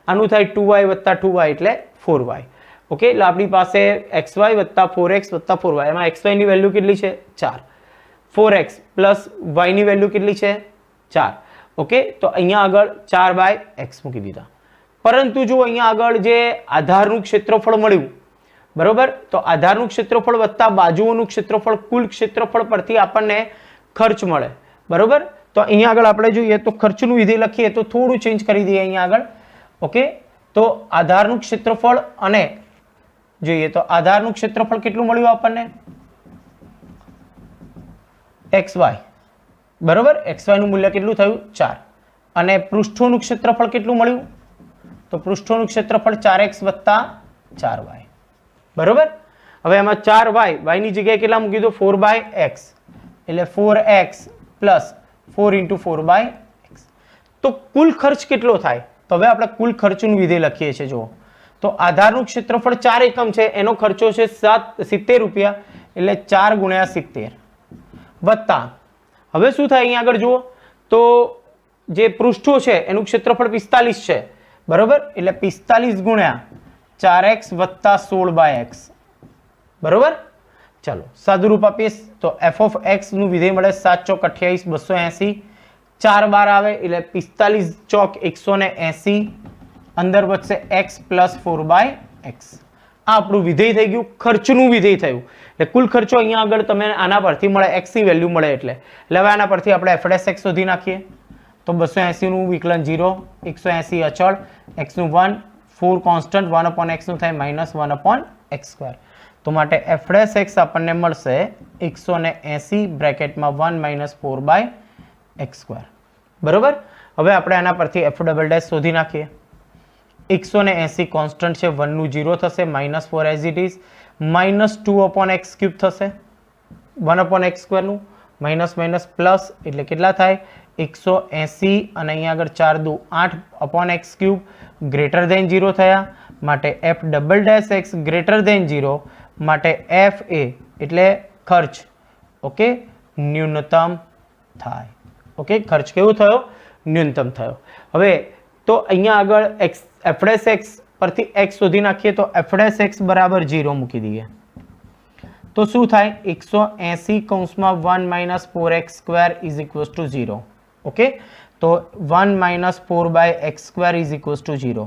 આનું થાય 2y + 2y એટલે 4y ઓકે, એટલે આપણી પાસે xy વત્તા 4x વત્તા 4y, એમાં xy ની વેલ્યુ કેટલી છે 4, 4x પ્લસ y ની વેલ્યુ કેટલી છે 4. ઓકે, તો અહીંયા આગળ 4/x મૂકી દીધા. પરંતુ જો અહીંયા આગળ જે આધારનું ક્ષેત્રફળ મળ્યું, બરોબર, તો આધારનું ક્ષેત્રફળ વત્તા બાજુઓનું ક્ષેત્રફળ, કુલ ક્ષેત્રફળ પરથી આપણને ખર્ચ મળે. બરોબર, તો અહીંયા આગળ આપણે જોઈએ તો ખર્ચનું વિધેય લખીએ તો થોડું ચેન્જ કરી દઈએ અહીંયા આગળ. ઓકે, તો આધારનું ક્ષેત્રફળ અને જોઈએ તો આધારનું ક્ષેત્રફળ કેટલું મળ્યું આપણને xy. બરોબર, xy નું મૂલ્ય કેટલું થયું 4. અને પૃષ્ઠોનું ક્ષેત્રફળ કેટલું મળ્યું, તો પૃષ્ઠોનું ક્ષેત્રફળ 4x વત્તા 4y. બરોબર, હવે એમાં 4y, y ની જગ્યાએ કેટલા મૂકી દો 4/x, એટલે 4x પ્લસ 4 into 4/x. તો કુલ ખર્ચ કેટલો થાય, તો હવે આપણે કુલ ખર્ચનું વિધેય લખીએ છીએ. જુઓ તો આધારનું ક્ષેત્રફળ 4 એકમ છે, એનો ખર્ચો છે 70 રૂપિયા, એટલે 4 ગુણ્યા 70 વત્તા, હવે શું થાય અહીંયા આગળ જુઓ તો જે પૃષ્ઠો છે એનું ક્ષેત્રફળ 45 છે. બરોબર, એટલે 45 ગુણ્યા 4x વત્તા 16/x. બરોબર, ચલો સાદુરૂપ આપીએ તો f of x નું વિધેય મળે 7 ચોક 28, 280, 4 બાર આવે એટલે 45 ચોક 180, અંદર વધશે x પ્લસ 4/x. આ આપણું વિધેય થઈ ગયું, ખર્ચનું વિધેય થયું. એટલે કુલ ખર્ચો અહીંયા આગળ તમે આના પરથી મળે, x ની વેલ્યુ મળે. એટલે હવે આના પરથી આપણે f' શોધી નાખીએ તો 280 નું વિકલન 0, 180 અચળ, x નું 1, 4 કોન્સ્ટન્ટ, 1/x નું થાય -1/x². તો માટે f' આપણને મળશે 180 બ્રેકેટમાં 1 - 4/x². બરોબર, હવે આપણે આના પરથી f' શોધી નાખીએ. 180 કોન્સ્ટન્ટ છે, 1 નું 0 થશે, -4 એઝ ઇટ ઇઝ, -2/x³ થશે, 1/x² નું માઇનસ માઇનસ પ્લસ એટલે કેટલા થાય 180 અને અહીંયા આગળ 4 દુ 8/x³ ગ્રેટર ધેન 0 થયા માટે f'(x) ગ્રેટર ધેન 0 માટે f એ એટલે ખર્ચ ઓકે ન્યૂનતમ થાય. ઓકે, ખર્ચ કેવો થયો ન્યૂનતમ થયો. હવે તો અહીંયા આગળ f'(x) પરથી x શોધી નાખીએ તો f'(x) બરાબર 0 મૂકી દઈએ તો શું થાય 180 કૌંસમાં 1 - 4x² = 0. ઓકે, તો 1 - 4/x² = 0.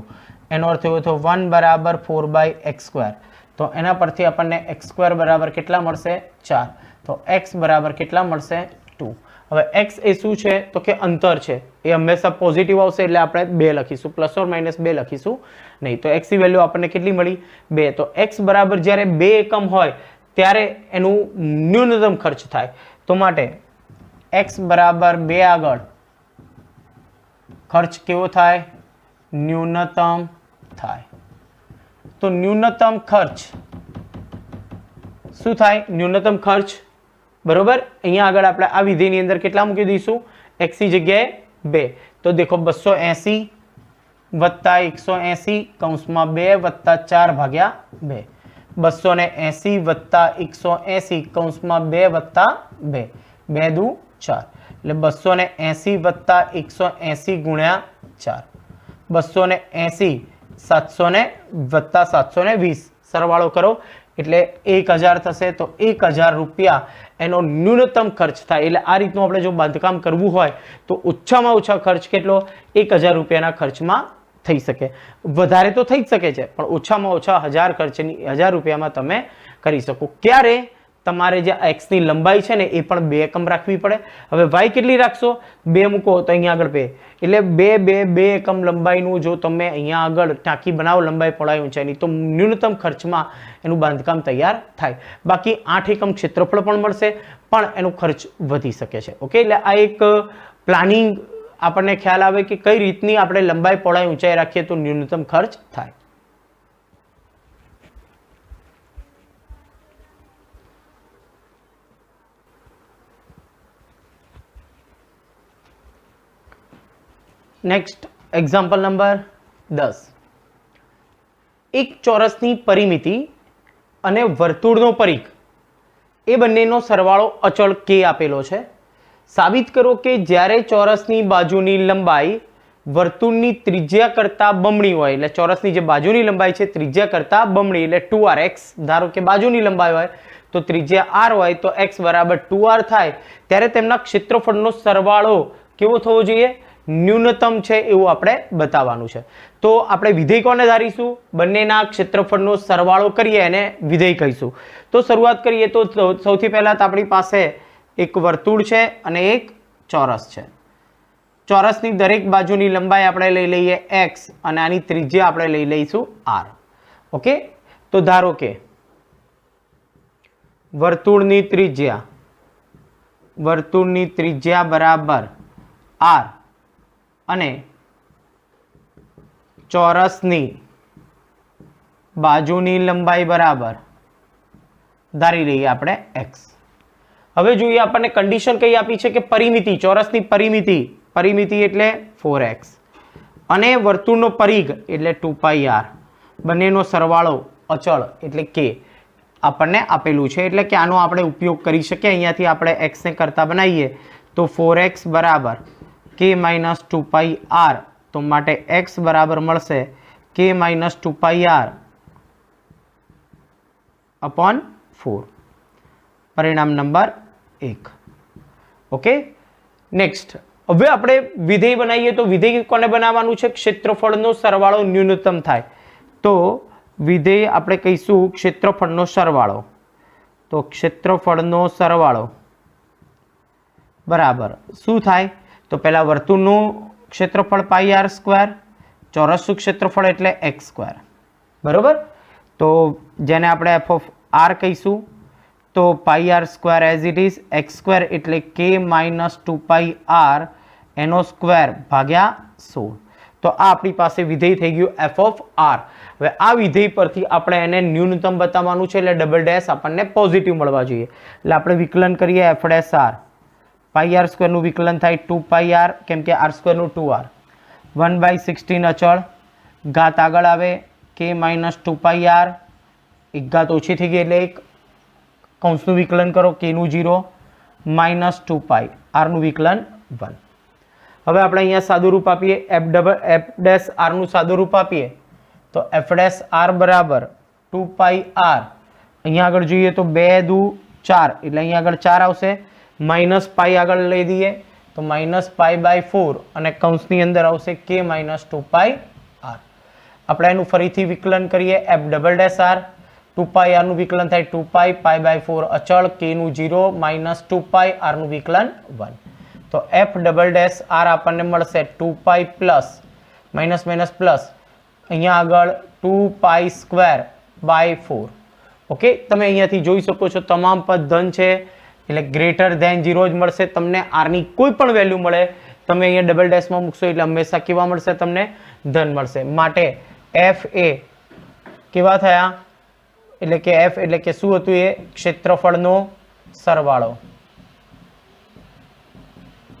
એનો અર્થ એવો થયો 1 બરાબર 4/x². તો એના પરથી આપણને x² બરાબર કેટલા મળશે 4. તો x બરાબર કેટલા મળશે 2. હવે x એ શું છે તો કે અંતર છે, એ હંમેશા પોઝિટિવ આવશે એટલે આપણે 2 લખીશું, પ્લસ ઓર માઇનસ 2 લખીશું નહીં. તો x ની વેલ્યુ આપણને કેટલી મળી 2. તો x બરાબર જ્યારે 2 એકમ હોય ત્યારે એનું ન્યૂનતમ ખર્ચ થાય. તો માટે x બરાબર 2 આગળ ખર્ચ કેવો થાય ન્યૂનતમ થાય. તો ન્યૂનતમ ખર્ચ શું થાય ન્યૂનતમ ખર્ચ બરોબર. અહીંયા આગળ આપણે આ વિધિની અંદર કેટલા મૂકી દઈશું x ની જગ્યાએ 2. તો દેખો 280 વત્તા 180 કૌંસમાં 2 વત્તા 4 ભાગ્યા 2, 280 વત્તા 180 કૌંસમાં 2 વત્તા 2, 2 દુ 4 એટલે 280 વત્તા 180 ગુણ્યા 4, 280 700 વત્તા 720 સરવાળો કરો એટલે 1000 થશે. તો 1000 રૂપિયા એનો ન્યૂનતમ ખર્ચ થાય. એટલે આ રીતનું આપણે જો બાંધકામ કરવું હોય તો ઓછામાં ઓછા ખર્ચ કેટલો 1000 રૂપિયાના ખર્ચમાં થઈ શકે. વધારે તો થઈ જ શકે છે પણ ઓછામાં ઓછા 1000 ખર્ચની 1000 રૂપિયામાં તમે કરી શકો. ક્યારે તમારે જે x ની લંબાઈ છે ને એ પણ 2 એકમ રાખવી પડે. હવે y કેટલી રાખશો 2 મૂકો તો અહીંયા આગળ 2 એટલે 2 એકમ લંબાઈનું જો તમે અહીંયા આગળ ટાંકી બનાવો લંબાઈ પહોળાઈ ઊંચાઈની તો ન્યૂનતમ ખર્ચમાં એનું બાંધકામ તૈયાર થાય. બાકી 8 એકમ ક્ષેત્રફળ પણ મળશે પણ એનો ખર્ચ વધી શકે છે. ઓકે, એટલે આ એક પ્લાનિંગ આપણને ખ્યાલ આવે કે કઈ રીતની આપણે લંબાઈ પહોળાઈ ઊંચાઈ રાખીએ તો ન્યૂનતમ ખર્ચ થાય. Next example number 10. એક ચોરસની પરિમિતિ અને વર્તુળનો પરિઘ એ બંનેનો સરવાળો અચળ k આપેલો છે. સાબિત કરો કે જ્યારે ચોરસની બાજુની લંબાઈ વર્તુળની ત્રિજ્યા કરતાં બમણી હોય, એટલે ચોરસની જે બાજુની લંબાઈ છે ત્રિજ્યા કરતાં બમણી એટલે 2r. x ધારો કે બાજુની લંબાઈ હોય તો ત્રિજ્યા r હોય તો x બરાબર 2r થાય, ત્યારે તેમના ક્ષેત્રફળનો સરવાળો કેવો થવો જોઈએ? ન્યૂનતમ છે એવું આપણે બતાવવાનું છે. તો આપણે વિધેય કોને ધારીશું? બંનેના ક્ષેત્રફળનો સરવાળો કરીએ એને વિધેય કહીશું. તો શરૂઆત કરીએ તો સૌથી પહેલા તો આપણી પાસે એક વર્તુળ છે અને એક ચોરસ છે. ચોરસની દરેક બાજુની લંબાઈ આપણે લઈ લઈએ x અને આની ત્રિજ્યા આપણે લઈ લઈશું r. ઓકે, તો ધારો કે વર્તુળની ત્રિજ્યા બરાબર r અને ચોરસની બાજુની લંબાઈ બરાબર ધારી લઈએ આપણે x. હવે જોઈએ આપણને કન્ડિશન કઈ આપી છે કે પરિમિતિ, ચોરસની પરિમિતિ એટલે 4x અને વર્તુળનો પરિઘ એટલે 2πr, બંનેનો સરવાળો અચળ એટલે k આપણને આપેલું છે, એટલે કે આનો આપણે ઉપયોગ કરી શકીએ. અહીંયાથી આપણે x ને કરતા બનાવીએ તો 4x બરાબર k - 2πr, તો માટે x બરાબર મળશે k - 2πr upon 4, પરિણામ નંબર 1. ઓકે, નેક્સ્ટ હવે આપણે વિધેય બનાવીએ તો વિધેય કોને બનાવવાનું છે? ક્ષેત્રફળનો સરવાળો ન્યૂનતમ થાય. તો વિધેય આપણે કહીશું ક્ષેત્રફળનો સરવાળો. તો ક્ષેત્રફળનો સરવાળો બરાબર શું થાય? તો પહેલા વર્તુળનું ક્ષેત્રફળ πr², ચોરસનું ક્ષેત્રફળ એટલે x². બરોબર, તો જેને આપણે f of r કહીશું તો πr² as it is, x² એટલે k - 2πr એનો સ્ક્વેર ભાગ્યા 16. તો આ આપણી પાસે વિધેય થઈ ગયું f of r. હવે આ વિધેય પરથી આપણે એને ન્યૂનતમ બતાવવાનું છે એટલે ડબલ ડેશ આપણને પોઝિટિવ મળવા જોઈએ. એટલે આપણે વિકલન કરીએ f ડેશ r, πr² નું વિકલન થાય 2πr, કેમ કે r² નું 2r, 1/16 અચળ, ઘાત આગળ આવે k - 2πr, એક ઘાત ઓછી થઈ ગઈ એટલે એક, કૌંસનું વિકલન કરો k નું 0 -2π, r નું વિકલન 1. હવે આપણે અહીંયા સાદું રૂપ આપીએ f ડેશ r નું સાદું રૂપ આપીએ તો f ડેશ r બરાબર 2πr, અહીંયા આગળ જોઈએ તો 2 દુ 4 એટલે અહીંયા આગળ 4 આવશે, માઇનસ પાઈ આગળ લઈ દઈએ તો -π/4 અને કૌંસની અંદર આવશે k - 2πr. આપણે એનું ફરીથી વિકલન કરીએ f double dash r, 2πr નું વિકલન થાય 2π, π/4 અચળ, k નું 0 -2π, r નું વિકલન 1. તો f ડબલ ડેશ r આપણને મળશે 2π પ્લસ માઇનસ પ્લસ અહીંયા આગળ 2π²/4. ઓકે, તમે અહીંયાથી જોઈ શકો છો તમામ પદ ધન છે એટલે ગ્રેટર ધેન 0 જ મળશે તમને. r ની કોઈ પણ વેલ્યુ મળે તમે અહીંયા ડબલ ડેશમાં મૂકશો એટલે હંમેશા કેવા મળશે? તમને ધન મળશે. માટે f એ કેવા થયા? એટલે કે f એટલે કે શું હતું? એ ક્ષેત્રફળનો સરવાળો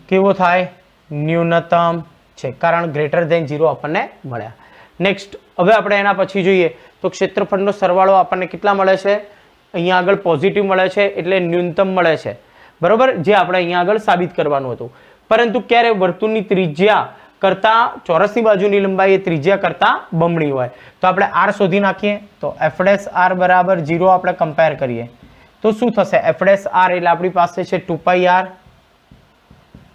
કેવો થાય? ન્યૂનતમ છે, કારણ ગ્રેટર ધેન 0 આપણને મળ્યા. નેક્સ્ટ હવે આપણે એના પછી જોઈએ તો ક્ષેત્રફળનો સરવાળો આપણને કેટલા મળે છે? અહીંયા આગળ પોઝિટિવ મળે છે એટલે ન્યૂનતમ મળે છે. બરોબર, જે આપણે અહીંયા આગળ સાબિત કરવાનું હતું. પરંતુ ક્યારે વર્તુળની ત્રિજ્યા કરતાં ચોરસની બાજુની લંબાઈ એ ત્રિજ્યા કરતાં બમણી હોય તો આપણે r શોધી નાખીએ. તો f ડેશ r બરાબર 0 આપણે કમ્પેર કરીએ તો શું થશે? f ડેશ r એટલે આપણી પાસે છે 2πr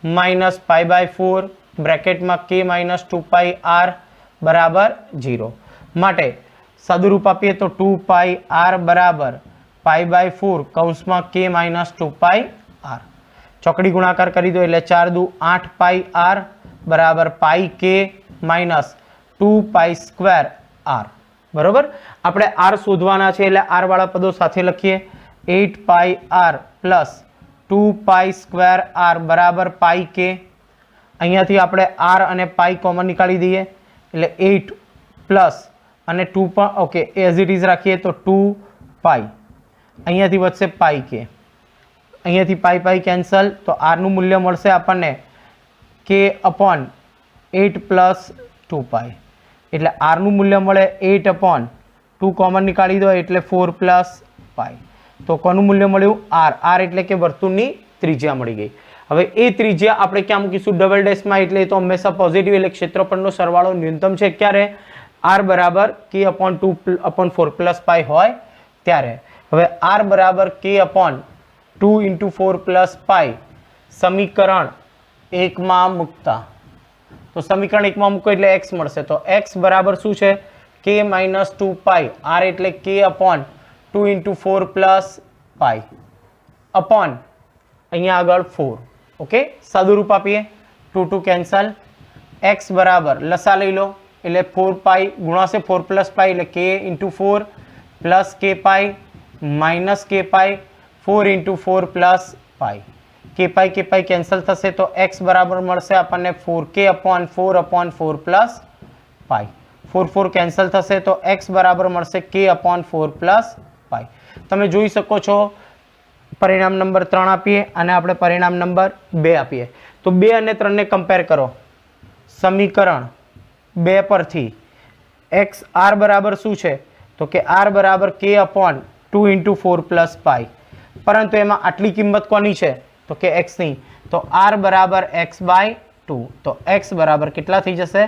-π/4 બ્રેકેટમાં k - 2πr બરાબર 0. માટે સાદું રૂપ આપીએ તો 2πr બરાબર π/4 કૌંસમાં k - 2πr, ચોકડી ગુણાકાર કરી દો એટલે 4 દુ 8πr બરાબર πk - 2π²r. બરોબર, આપણે r શોધવાના છે એટલે r વાળા પદો સાથે લખીએ 8πr પ્લસ 2π²r બરાબર πk. અહીંયાથી આપણે r અને પાઈ કોમન નીકાળી દઈએ એટલે 8 પ્લસ અને 2 પણ ઓકે એઝ ઇટ ઇઝ રાખીએ તો 2π, અહીંયાથી વધશે πk, અહીંયાથી પાઈ કેન્સલ તો r નું મૂલ્ય મળશે આપણને k upon 8 પ્લસ 2π, એટલે r નું મૂલ્ય મળે 8 upon 2 કોમન નીકાળી દો એટલે 4 પ્લસ π. તો કોનું મૂલ્ય મળ્યું? r. r એટલે કે વર્તુળની ત્રિજ્યા મળી ગઈ. હવે એ ત્રિજ્યા આપણે ક્યાં મૂકીશું? ડબલ ડેશમાં, એટલે તો હંમેશા પોઝિટિવ, એટલે ક્ષેત્રફળનો સરવાળો ન્યૂનતમ છે ક્યારે? r બરાબર k/2/4 પ્લસ પાઈ હોય ત્યારે. હવે r બરાબર k/2 × 4 પ્લસ પાઈ સમીકરણ 1 માં મૂકતા, તો સમીકરણ 1 માં મૂકો એટલે x મળશે. તો x બરાબર શું છે? k - 2 પાઈ, r એટલે k/2 × 4 પ્લસ પાઈ અપોન અહીંયા આગળ 4. ઓકે, સાદું રૂપ આપીએ, 2 2 કેન્સલ. x બરાબર લસા લઈ લો એટલે 4 પાઈ ગુણાશે 4 પ્લસ પાઈ એટલે k × 4 plus k pi minus k પાઈ 4 × 4 પ્લસ પાઈ. k પાઈ કેન્સલ થશે તો x બરાબર મળશે આપણને 4k/4/4 પ્લસ પાઈ. 4 4 કેન્સલ થશે તો x બરાબર મળશે k/4 પ્લસ પાઈ. તમે જોઈ શકો છો પરિણામ નંબર 3 આપીએ અને આપણે પરિણામ નંબર 2 આપીએ તો 2 અને 3 ને કમ્પેર કરો. સમીકરણ 2 પરથી x r બરાબર શું છે? તો કે r બરાબર k/2 × 4 પ્લસ પાઈ, પરંતુ એમાં આટલી કિંમત કોની છે? તો કે x ની. તો r બરાબર x/2. તો x બરાબર કેટલા થઈ જશે?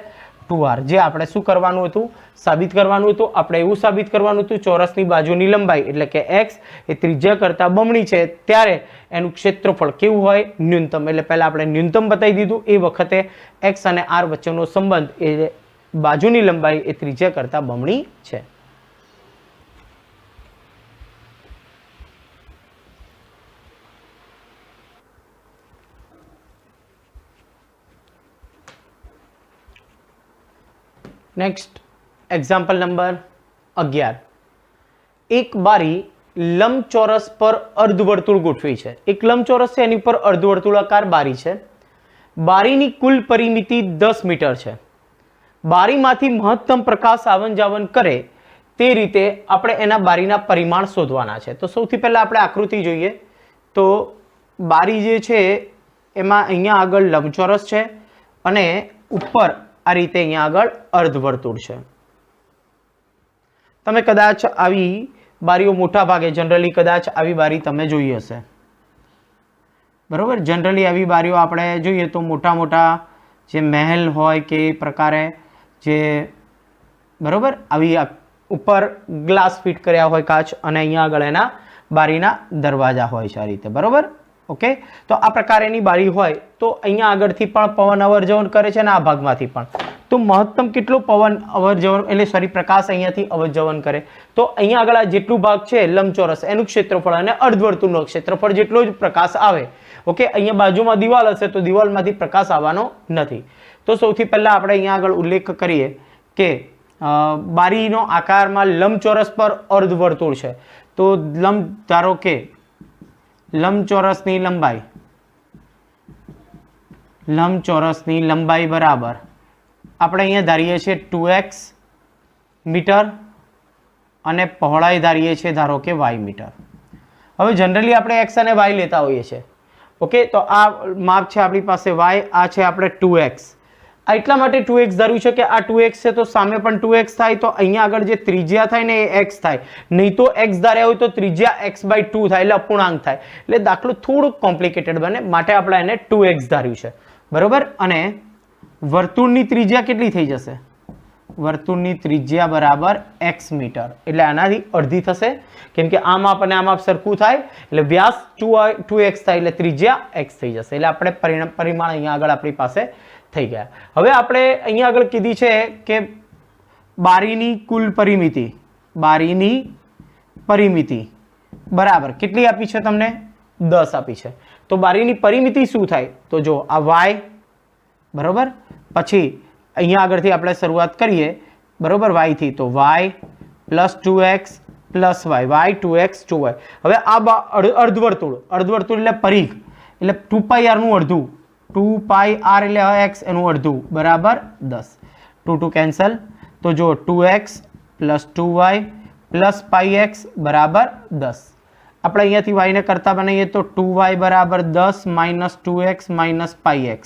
2r. જે આપણે શું કરવાનું હતું? સાબિત કરવાનું હતું. આપણે એવું સાબિત કરવાનું હતું ચોરસની બાજુની લંબાઈ એટલે કે x એ ત્રિજ્યા કરતાં બમણી છે ત્યારે એનું ક્ષેત્રફળ કેવું હોય? ન્યૂનતમ. એટલે પહેલા આપણે ન્યૂનતમ બતાવી દીધું. એ વખતે x અને r વચ્ચેનો સંબંધ એ બાજુની લંબાઈ એ ત્રિજ્યા કરતાં બમણી છે. Next example number 11. એક બારી લંબચોરસ પર અર્ધવર્તુળ ગોઠવી છે. એક લંબચોરસ છે, એની પર અર્ધવર્તુળાકાર બારી છે. બારીની કુલ પરિમિતિ 10 મીટર છે. બારીમાંથી મહત્તમ પ્રકાશ આવન જાવન કરે તે રીતે આપણે એના બારીના પરિમાણ શોધવાના છે. તો સૌથી પહેલા આપણે આકૃતિ જોઈએ. તો બારી જે છે એમાં અહીંયા આગળ લંબચોરસ છે અને ઉપર આ રીતે અહીંયા આગળ અર્ધવર્તુળ છે. તમે કદાચ આવી બારીઓ મોટા ભાગે જનરલી કદાચ આવી બારી તમે જોઈ હશે, બરોબર. જનરલી આવી બારીઓ આપણે જોઈએ તો મોટા મોટા જે મહેલ હોય કે એ પ્રકારે જે બરોબર આવી ઉપર ગ્લાસ ફિટ કર્યા હોય કાચ અને અહીંયા આગળ એના બારીના દરવાજા હોય છે આ રીતે, બરોબર. ઓકે, તો આ પ્રકારેની બારી હોય તો અહીંયા આગળથી પણ પવન અવર જવર કરે છે અને આ ભાગમાંથી પણ. તો મહત્તમ કેટલો પવન અવર જવર એટલે સોરી પ્રકાશ અહીંયાથી અવર જવર કરે તો અહીંયા આગળ આ જેટલું ભાગ છે લંબચોરસ એનું ક્ષેત્રફળ અને અર્ધવર્તુળનું ક્ષેત્રફળ જેટલો જ પ્રકાશ આવે. ઓકે, અહીંયા બાજુમાં દિવાલ હશે તો દિવાલમાંથી પ્રકાશ આવવાનો નથી. તો સૌથી પહેલા આપણે અહીંયા આગળ ઉલ્લેખ કરીએ કે બારીનો આકારમાં લંબચોરસ પર અર્ધવર્તુળ છે. તો ધારો કે લંબચોરસની લંબાઈ બરાબર આપણે અહીંયા ધારીએ છીએ 2x મીટર અને પહોળાઈ ધારીએ છીએ ધારો કે y મીટર. હવે જનરલી આપણે x અને y લેતા હોઈએ છીએ. ઓકે, તો આ માપ છે આપણી પાસે y, આ છે આપણે 2x. આ એટલા માટે 2x ધાર્યું છે કે આ 2x છે તો સામે પણ 2x થાય તો અહીંયા આગળ જે ત્રિજ્યા થાય ને એ x થાય. નહીં તો x ધાર્યા હોય તો ત્રિજ્યા x/2 થાય એટલે અપૂર્ણાંક થાય. એટલે દાખલો થોડુંક કોમ્પ્લિકેટેડ બને, માટે આપણે એને 2x ધાર્યું છે, બરોબર. અને વર્તુળની ત્રિજ્યા કેટલી થઈ જશે? વર્તુળની ત્રિજ્યા બરાબર x મીટર, એટલે આનાથી અડધી થશે કેમ કે આ માપ અને આ માપ સરખું થાય એટલે વ્યાસ 2x થાય એટલે ત્રિજ્યા x થઈ જશે. એટલે આપણે પરિમાણ અહીંયા આગળ આપણી પાસે થઈ ગયા. હવે આપણે અહીંયા આગળ કીધી છે કે બારીની કુલ પરિમિતિ બરાબર કેટલી આપી છે? તમને 10 આપી છે. તો બારીની પરિમિતિ શું થાય? તો જો આ y બરોબર, પછી અહીંયા આગળથી આપણે શરૂઆત કરીએ બરોબર y થી, તો y plus 2x plus y, y 2x 2y. હવે આ અર્ધવર્તુળ એટલે પરિઘ એટલે 2πr નું અડધું, 2πr એટલે x એનું અડધું બરાબર 10. 2 2 કેન્સલ. તો જો 2x plus 2y plus πx બરાબર 10. આપણે અહીંયાથી y ને કરતા બનાવીએ તો 2y બરાબર 10 માઇનસ 2x માઇનસ πx.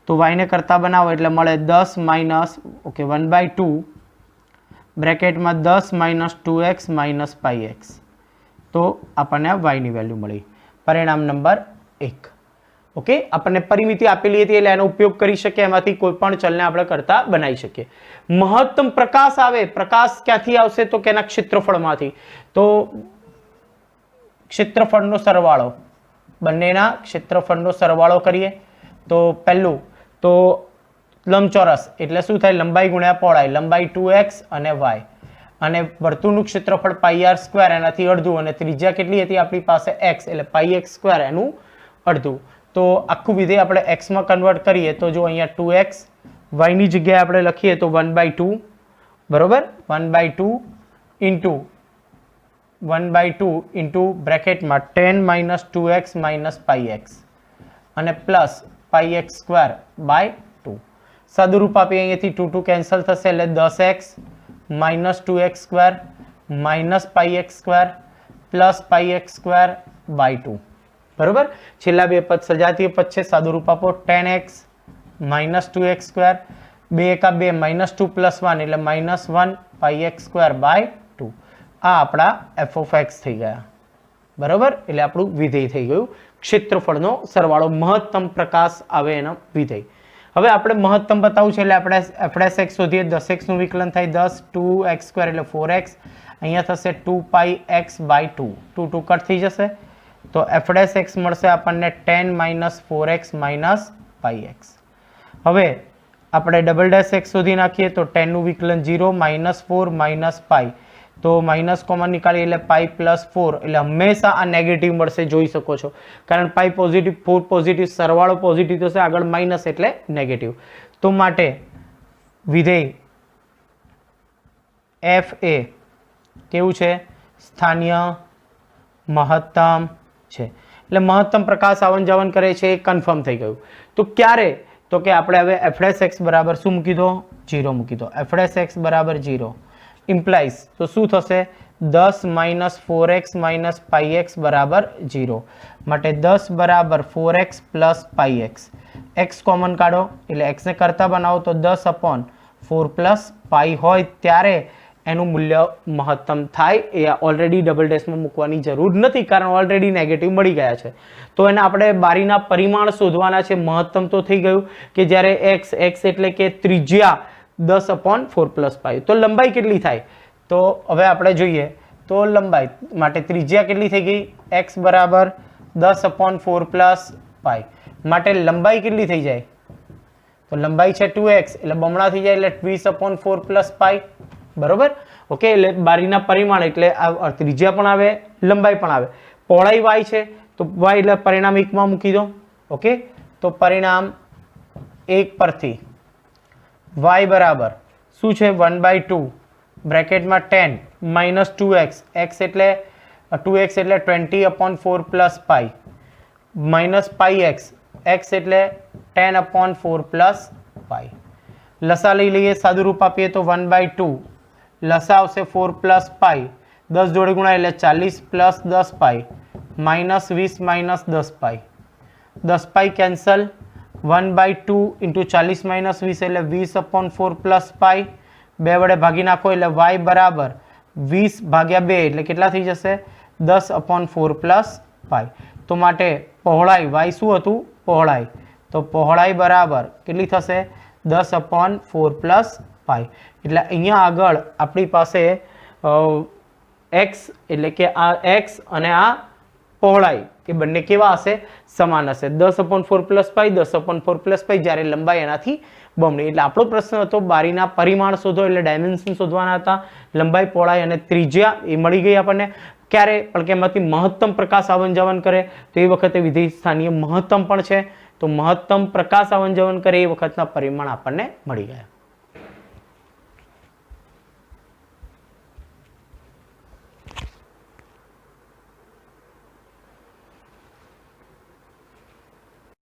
તો y ને કરતા બનાવો એટલે મળે 10 minus 1/2 બ્રેકેટમાં 10 minus 2x minus πx. તો આપણને y ની વેલ્યુ મળી. પરિણામ નંબર 1. ઓકે, આપણને પરિમિતિ આપેલી હતી એટલે એનો ઉપયોગ કરી શકીએ, એમાંથી કોઈ પણ ચલને આપણે કરતા બનાવી શકીએ. મહત્તમ પ્રકાશ આવે, પ્રકાશ ક્યાંથી આવશે તો કે એના ક્ષેત્રફળમાંથી. તો ક્ષેત્રફળનો સરવાળો, બંનેના ક્ષેત્રફળનો સરવાળો કરીએ તો પહેલું તો લંબચોરસ એટલે શું થાય, લંબાઈ ગુણ્યા પહોળાઈ, લંબાઈ 2x અને y, અને વર્તુળનું ક્ષેત્રફળ πr², એનાથી અડધું, અને ત્રિજ્યા કેટલી હતી આપણી પાસે x એટલે πx² એનું અડધું. તો આખું વિધેય આપણે x માં કન્વર્ટ કરીએ તો જો અહીંયા 2x, y ની જગ્યાએ આપણે લખીએ તો 1/2, બરોબર, 1/2 ઇન્ટુ 1/2 ઇન્ટુ બ્રેકેટમાં 10 - 2x - πx અને પ્લસ πx²/2. સાદું રૂપ આપીએ અહીંયાથી 2 2 કેન્સલ થશે એટલે 10x - 2x² - πx² plus πx²/2, બરોબર. છેલ્લા બે પદ સજાતીય પદ છે, સાદું રૂપ આપો 10x - 2x², 2 × 2 -2 + 1 એટલે -1 πx²/2. આ આપણા f(x) થઈ ગયા, બરોબર. એટલે આપણું વિધેય થઈ ગયું ક્ષેત્રફળનો સરવાળો, મહત્તમ પ્રકાશ આવે એનો વિધેય. હવે આપણે મહત્તમ બતાવવું છે એટલે આપણે f(x) શોધીએ. 10x નું વિકલન થાય 10, 2x² એટલે 4x, અહીંયા થશે 2πx/2, 2 2 કટ થઈ જશે તો f(x) મળશે આપણને 10 - 4x - πx. હવે આપણે (x) શોધી નાખીએ તો 10 નું વિકલન 0, -4 - π, તો માઇનસ કોમન નીકાળીએ એટલે પાઈ +4, એટલે હંમેશા આ નેગેટિવ મળશે, જોઈ શકો છો, કારણ પાઈ પોઝિટિવ, 4 પોઝિટિવ, સરવાળો પોઝિટિવ થશે, આગળ માઇનસ એટલે નેગેટિવ. તો માટે વિધેય f એ કેવું છે, સ્થાનીય મહત્તમ છે. એટલે મહત્તમ પ્રકાશ આવન જાવન કરે છે એ કન્ફર્મ થઈ ગયું. તો ક્યારે, તો કે આપણે હવે f(x) બરાબર શું મૂકી દો, 0 મૂકી દો. f(x) બરાબર 0 ઇમ્પ્લાઇઝ તો શું થશે, 10 - 4x - πx બરાબર 0. માટે 10 બરાબર 4x + πx. x કોમન કાઢો એટલે x ને કરતા બનાવો તો 10/4 + π હોય ત્યારે એનું મૂલ્ય મહત્તમ થાય. એ ઓલરેડી ડબલ ડેશમાં મૂકવાની જરૂર નથી, કારણ ઓલરેડી નેગેટિવ મળી ગયા છે. તો એને આપણે બારીના પરિમાણ શોધવાના છે. મહત્તમ તો થઈ ગયું કે જ્યારે x એટલે કે ત્રિજ્યા 10/4 + π. તો લંબાઈ કેટલી થાય, તો હવે આપણે જોઈએ તો લંબાઈ માટે ત્રિજ્યા કેટલી થઈ ગઈ, x બરાબર 10/4 + π. માટે લંબાઈ કેટલી થઈ જાય, તો લંબાઈ છે 2x એટલે બમણા થઈ જાય એટલે 20/4 + π, બરોબર. ઓકે, એટલે બારીના પરિમાણ એટલે ત્રિજ્યા પણ આવે, લંબાઈ પણ આવે. પહોળાઈ y છે તો y એટલે પરિણામ 1 માં મૂકી દો. ઓકે, તો પરિણામ 1 પરથી y બરાબર શું છે, 1/2 બ્રેકેટમાં 10 - 2x, x એટલે 2x એટલે 20/4 + π, માઇનસ πx, x એટલે 10/4 + π. લસા લઈ લઈએ, સાદું રૂપ આપીએ તો 1/2, લસા આવશે 4 + π, 10 જોડે ગુણાય એટલે 40 + 10 π, -20 - 10 π, 10 π કેન્સલ, 1/2 × 40 - 20 એટલે 20/4 + π, 2 વડે ભાગી નાખો એટલે y બરાબર 20/2 એટલે કેટલા થઈ જશે, 10/4 + π. તો માટે પહોળાઈ y શું હતું, પહોળાઈ, તો પહોળાઈ બરાબર કેટલી થશે, 10/4 + π. એટલે અહીંયા આગળ આપણી પાસે x એટલે કે આ x અને આ પહોળાઈ એ બંને કેવા હશે, સમાન હશે, 10/4 + π, 10/4 + π, જ્યારે લંબાઈ એનાથી બમણી. એટલે આપણો પ્રશ્ન હતો બારીના પરિમાણ શોધો, એટલે ડાયમેન્શન શોધવાના હતા, લંબાઈ, પહોળાઈ અને ત્રિજ્યા એ મળી ગઈ આપણને. ક્યારે પણ કે એમાંથી મહત્તમ પ્રકાશ આવન જાવન કરે તો એ વખતે વિધેય સ્થાનીય મહત્તમ પણ છે. તો મહત્તમ પ્રકાશ આવન જાવન કરે એ વખતના પરિમાણ આપણને મળી ગયા.